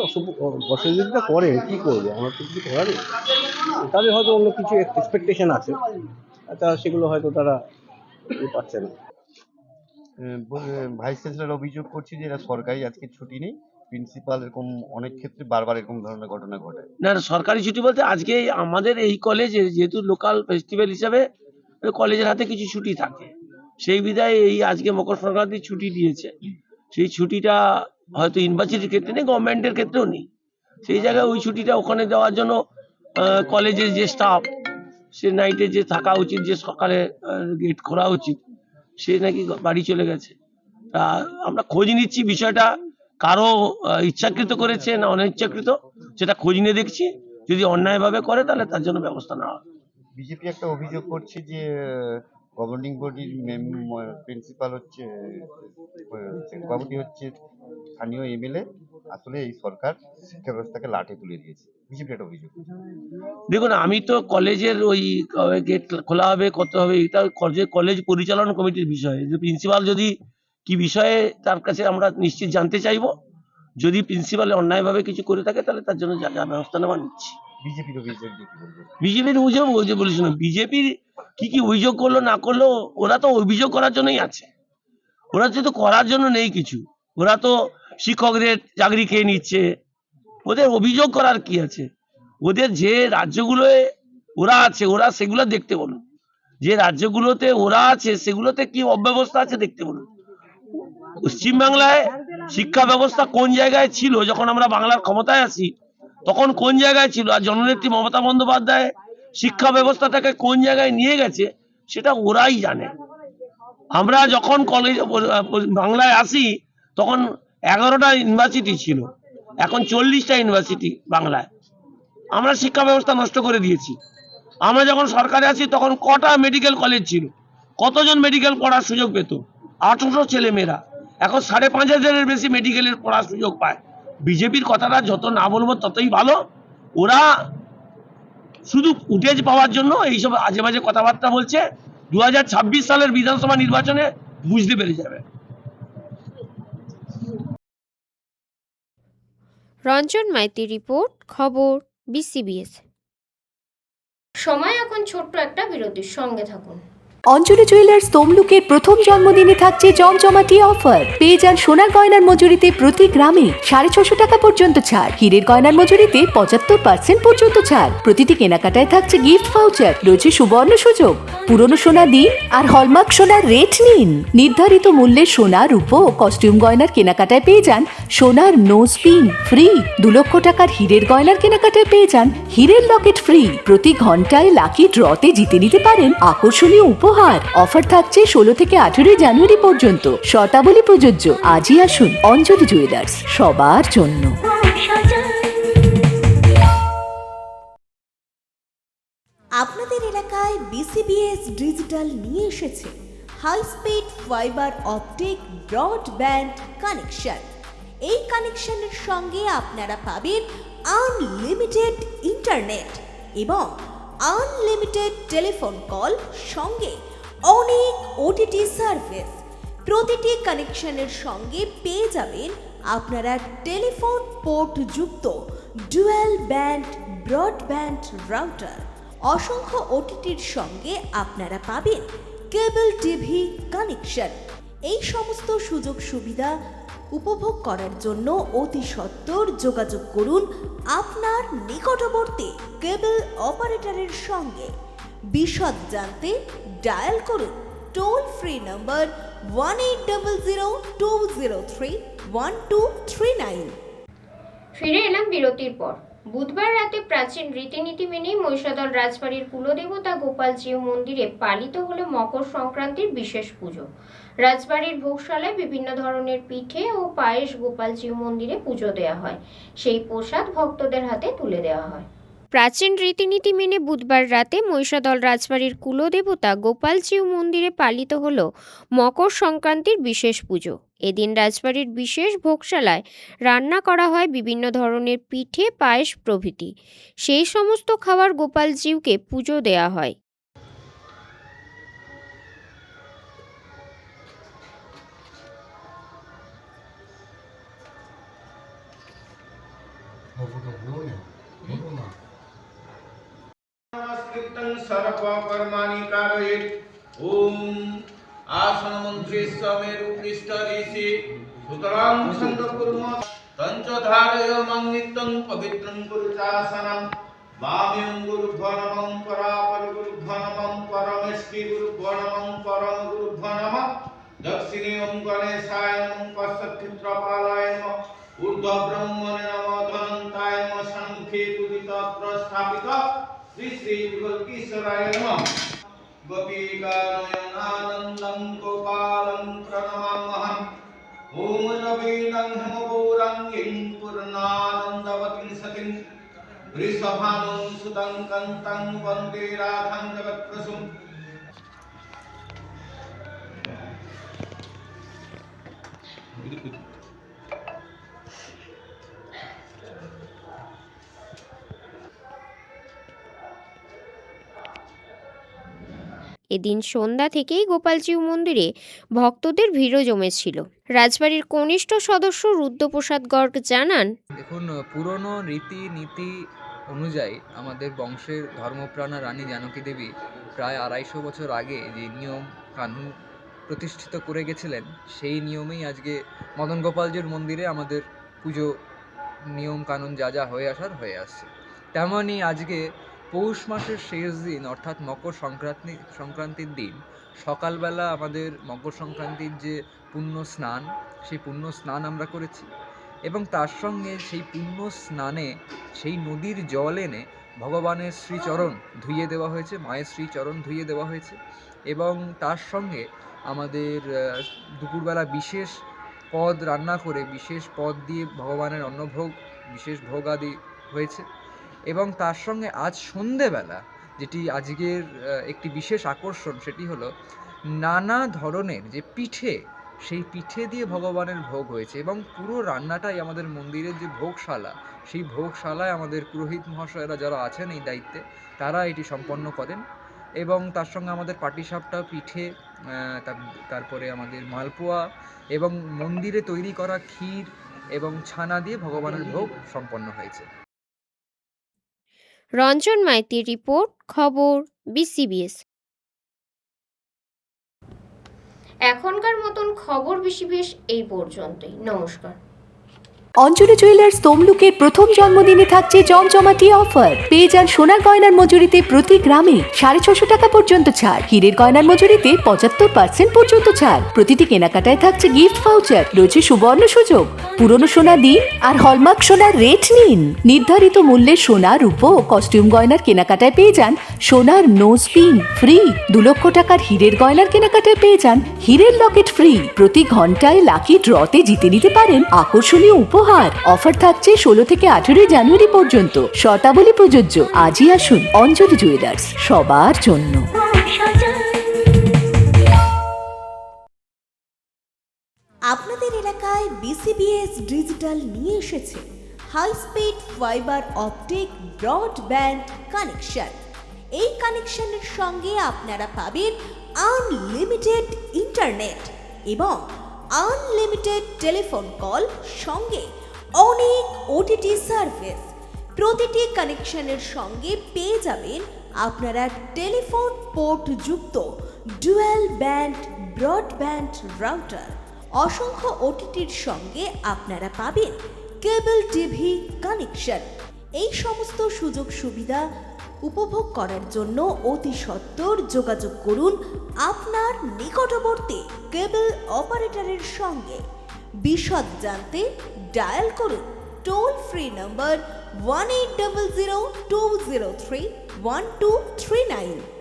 অসহযোগিতা করেন, কী করবে, আমার তো কিছু করার নেই। তাদের হয়তো অন্য কিছু এক্সপেকটেশন আছে, তা সেগুলো হয়তো তারা পাচ্ছে না। ভাইস চ্যান্সেলর অভিযোগ করছে যে এরা সরকারি আজকে ছুটি নেই, প্রিন্সিপাল এরকম অনেক ক্ষেত্রে বারবার এরকম ধরনের ঘটনা ঘটায়। না না, সরকারি ছুটি বলতে আজকে আমাদের এই কলেজে যেহেতু লোকাল ফেস্টিভ্যাল হিসাবে কলেজের হাতে কিছু ছুটি থাকে, সেই বিধায় এই আজকে মকর সংক্রান্তির ছুটি দিয়েছে। সেই ছুটিটা হয়তো ইউনিভার্সিটির ক্ষেত্রে নেই, গভর্নমেন্টের ক্ষেত্রেও নেই। সেই জায়গায় ওই ছুটিটা ওখানে দেওয়ার জন্য কলেজের যে স্টাফ, সে নাইটে যে থাকা উচিত, যে সকালে গেট খোলা উচিত, সে নাকি বাড়ি চলে গেছে। তা আমরা খোঁজ নিচ্ছি বিষয়টা কারো ইচ্ছাকৃত করেছে না অনিচ্ছাকৃত, সেটা খোঁজ নিয়ে দেখছি। যদি অন্যায়ভাবে করে তাহলে তার জন্য ব্যবস্থা নেওয়া হবে। বিজেপি একটা অভিযোগ করছে যে গভর্নিং বডির প্রিন্সিপাল হচ্ছে সভাপতি হচ্ছে স্থানীয় এমএলএ, আসলে এই সরকার শিক্ষা ব্যবস্থাকে লাঠে তুলে দিয়েছে, বিজেপি একটা অভিযোগ। দেখুন, আমি তো কলেজের ওই গেট খোলা হবে কত হবে এটা কলেজ পরিচালনা কমিটির বিষয়। যে প্রিন্সিপাল যদি কি বিষয়ে, তার কাছে আমরা নিশ্চিত জানতে চাইবো। যদি প্রিন্সিপাল অন্যায়ভাবে কিছু করে থাকে তাহলে তার জন্য যা যা ব্যবস্থা নেওয়া নিচ্ছি। বিজেপির অভিযোগ কি বলবেন? বিজেপির অভিযোগ বলিস না, বিজেপির কি অভিযোগ করলো না করলো, ওরা তো অভিযোগ করার জন্যই আছে, ওরা তো করার জন্য নেই কিছু। ওরা তো শিক্ষকদের চাকরি খেয়ে নিচ্ছে, ওদের অভিযোগ করার কি আছে? ওদের যে রাজ্যগুলোয় ওরা আছে, ওরা সেগুলো দেখতে বলুন। যে রাজ্যগুলোতে ওরা আছে সেগুলোতে কি অব্যবস্থা আছে দেখতে বলুন। পশ্চিমবাংলায় শিক্ষা ব্যবস্থা কোন জায়গায় ছিল যখন আমরা বাংলার ক্ষমতায় আসি, তখন কোন জায়গায় ছিল, আর জননেত্রী মমতা বন্দ্যোপাধ্যায় শিক্ষা ব্যবস্থাটাকে কোন জায়গায় নিয়ে গেছে সেটা ওরাই জানে। আমরা যখন কলেজ বাংলায় আসি তখন 11টা ইউনিভার্সিটি ছিল, এখন 40টা ইউনিভার্সিটি বাংলায়। আমরা শিক্ষা ব্যবস্থা নষ্ট করে দিয়েছি। আমরা যখন সরকারে আসি তখন কটা মেডিকেল কলেজ ছিল, কতজন মেডিকেল পড়ার সুযোগ পেত? 800 ছেলে মেয়েরা, এখন 5,500-এর বেশি মেডিকেলের পড়ার সুযোগ পায়। বিজেপির কথাটা যত না বলবো ততই ভালো। ওরা শুধু ফুটেজ পাওয়ার জন্য এইসব আজে বাজে কথাবার্তা বলছে। 2026 সালের বিধানসভা নির্বাচনে বুঝতে পেরে যাবে। রঞ্জন মাইতি রিপোর্ট, খবর BCBS। সময় এখন ছোট্ট একটা বিরতির, সঙ্গে থাকুন। অঞ্জলি জুয়েলার্স তমলুকের প্রথম জন্মদিনে থাকছে জমজমাটি অফার। পেয়ে যান সোনার গয়নার মজুরিতে প্রতি গ্রামে 650 টাকা পর্যন্ত ছাড়, হীরের গয়নার মজুরিতে 75% পর্যন্ত ছাড়। প্রতিটি কেনাকাটায় থাকছে গিফট ভাউচার, রয়েছে সুবর্ণ সুযোগ। পুরনো সোনা দিন আর হলমার্ক সোনার রেট নিন। নির্ধারিত মূল্যে সোনা, রূপো ও কস্টিউম গয়নার কেনাকাটায় পেয়ে যান সোনার নোজ পিন ফ্রি। 2 লক্ষ টাকার হীরের গয়নার কেনাকাটায় পেয়ে যান হীরের লকেট ফ্রি। প্রতি ঘন্টায় লাকি ড্রতে জিতে নিতে পারেন আকর্ষণীয় উপহার। অফার থাকছে 16 থেকে 18 জানুয়ারি পর্যন্ত। শর্তাবলী প্রযোজ্য। আজই আসুন অঞ্জলি জুয়েলার্স, সবার জন্য। আপনাদের এলাকায় বিসিবিএস ডিজিটাল নিয়ে এসেছে high speed fibre optic broadband connection. এই কানেকশনের সঙ্গে আপনারা পাবেন আনলিমিটেড ইন্টারনেট এবং আনলিমিটেড টেলিফোন কল, সঙ্গে অনেক ওটিটি সার্ভিস। প্রতিটি কানেকশনের সঙ্গে পেয়ে যাবেন আপনারা টেলিফোন পোর্ট যুক্ত ডুয়াল ব্যান্ড ব্রডব্যান্ড রাউটার। অসংখ্য ওটিটির সঙ্গে আপনারা পাবেন কেবল টিভি কানেকশন। এই সমস্ত সুযোগ সুবিধা উপভোগ করার জন্য অতি সত্বর যোগাযোগ করুন আপনার নিকটবর্তী কেবল অপারেটরের সঙ্গে। বিশদ জানতে ডায়াল করুন টোল ফ্রি নম্বর 1800203139। ফিরে এলাম বিরতির পর। বুধবার রাতে প্রাচীন রীতিনীতি মেনে মহিষাদল রাজবাড়ির কুলদেবতা গোপালজিউ মন্দিরে পালিত হলো মকর সংক্রান্তির বিশেষ পুজো। রাজবাড়ির ভোগশালায় বিভিন্ন ধরনের পিঠে ও পায়েস গোপালজিউ মন্দিরে পুজো দেওয়া হয়। সেই প্রসাদ ভক্তদের হাতে তুলে দেওয়া হয়। প্রাচীন রীতিনীতি মেনে বুধবার রাতে মহিষাদল রাজবাড়ির কুলদেবতা গোপালজিউ মন্দিরে পালিত হল মকর সংক্রান্তির বিশেষ পুজো। এদিন রাজবাড়ির বিশেষ ভোগশালায় রান্না করা হয় বিভিন্ন ধরনের পিঠে, পায়েস প্রভৃতি। সেই সমস্ত খাবার গোপালজিউকে পুজো দেওয়া হয়। सर्वकर्माणि कारयेत्। ओम आसनमन्त्रे समेरु पृष्ठदेशे सुतरां छन्दकुर्म तञ्च धारयामि नित्यं पवित्रं कुरुचासनं। वामं गुरुभ्यो नमः परापर गुरुभ्यो नमः परमेष्टि गुरुभ्यो नमः परम गुरुभ्यो नमः। दक्षिणे ओं गणेशाय नमः पश्चिमक्षेत्रपालाय नमः ऊर्ध्व ब्रह्मणे नमः धनन्ताय नमः सन्मुखे पूजितत्र स्थापित श्री श्री गोपीश्वराय नमः। गोपीकानयनानन्दं गोपालं प्रणमाम्यहम्। ॐ नवीनं हेमगौरङ्गीं पूर्णानन्दवतीं सतीं वृषभानुं सुतं कन्तं वन्दे राधां जगत्प्रसूं। এদিন সন্ধ্যা থেকেই গোপালজিউ মন্দিরে ভক্তদের ভিড়ও জমেছিল। রাজবাড়ির কনিষ্ঠ সদস্য রুদ্রপ্রসাদ গর্গ জানান, দেখুন, পুরনো রীতিনীতি অনুযায়ী আমাদের বংশের ধর্মপ্রাণা রানী জানকী দেবী প্রায় 250 বছর আগে যে নিয়ম কানুন প্রতিষ্ঠিত করে গেছিলেন, সেই নিয়মেই আজকে মদন গোপালজির মন্দিরে আমাদের পুজো নিয়ম কানুন যা যা হয়ে আসছে। তেমনই আজকে পৌষ মাসের শেষ দিন অর্থাৎ মকর সংক্রান্তির দিন সকালবেলা আমাদের মকর সংক্রান্তির যে পুণ্য স্নান, সেই পুণ্য স্নান আমরা করেছি এবং তার সঙ্গে সেই পুণ্য স্নানে সেই নদীর জল এনে ভগবানের শ্রীচরণ ধুইয়ে দেওয়া হয়েছে, মায়ের শ্রীচরণ ধুইয়ে দেওয়া হয়েছে এবং তার সঙ্গে আমাদের দুপুরবেলা বিশেষ পদ রান্না করে বিশেষ পদ দিয়ে ভগবানের অন্নভোগ, বিশেষ ভোগ আদি হয়েছে এবং তার সঙ্গে আজ সন্ধেবেলা যেটি আজকের একটি বিশেষ আকর্ষণ, সেটি হলো নানা ধরনের যে পিঠে, সেই পিঠে দিয়ে ভগবানের ভোগ হয়েছে এবং পুরো রান্নাটাই আমাদের মন্দিরের যে ভোগশালা, সেই ভোগশালায় আমাদের পুরোহিত মহাশয়রা যারা আছেন এই দায়িত্বে, তারা এটি সম্পন্ন করেন এবং তার সঙ্গে আমাদের পাটিসাপটা, পিঠে, তারপরে আমাদের মালপোয়া এবং মন্দিরে তৈরি করা ক্ষীর এবং ছানা দিয়ে ভগবানের ভোগ সম্পন্ন হয়েছে। রঞ্জন মাইতির রিপোর্ট, খবর বিসিবিএস। এখনকার মতন খবর বিশেষ এই পর্যন্তই। নমস্কার। অঞ্জলি জুয়েলার্স তমলুকের প্রথম জন্মদিনে থাকছে জমজমাটি অফার। পেয়ে যান সোনার গয়নার মজুরিতে প্রতি গ্রামে 650 টাকা পর্যন্ত ছাড়। হীরের গয়নার মজুরিতে 75% পর্যন্ত ছাড়। প্রতিটি কেনাকাটায় থাকছে গিফট ভাউচার। রয়েছে সুবর্ণ সুযোগ। পুরনো সোনা দিন আর হলমার্ক সোনার রেট নিন। নির্ধারিত মূল্যে সোনা, রূপো ও কস্টিউম গয়নার কেনাকাটায় পেয়ে যান সোনার নোজ পিন ফ্রি। 2 লক্ষ টাকার হীরের গয়নার কেনাকাটায় পেয়ে যান হীরের লকেট ফ্রি। প্রতি ঘন্টায় লাকি ড্রতে জিতে নিতে পারেন আকর্ষণীয় উপহার। অফার থাকছে 16 থেকে 18 জানুয়ারি পর্যন্ত। শর্তাবলী প্রযোজ্য। আজই আসুন অঞ্জলি জুয়েলার্স, সবার জন্য। আপনাদের এলাকায় বিসিবিএস ডিজিটাল নিয়ে এসেছে high speed fibre optic broadband connection. এই কানেকশনের সঙ্গে আপনারা পাবেন আনলিমিটেড ইন্টারনেট এবং আনলিমিটেড টেলিফোন কল, সঙ্গে অনেক ওটিটি সার্ভিস। প্রতিটি কানেকশনের সঙ্গে পেয়ে যাবেন আপনারা টেলিফোন পোর্ট যুক্ত ডুয়াল ব্যান্ড ব্রডব্যান্ড রাউটার। অসংখ্য ওটিটির সঙ্গে আপনারা পাবেন কেবল টিভি কানেকশন। এই সমস্ত সুযোগ সুবিধা উপভোগ করার জন্য অতি সত্বর যোগাযোগ করুন আপনার নিকটবর্তী কেবল অপারেটরের সঙ্গে। বিশদ জানতে ডায়াল করুন টোল ফ্রি নম্বর 1800 203 1239।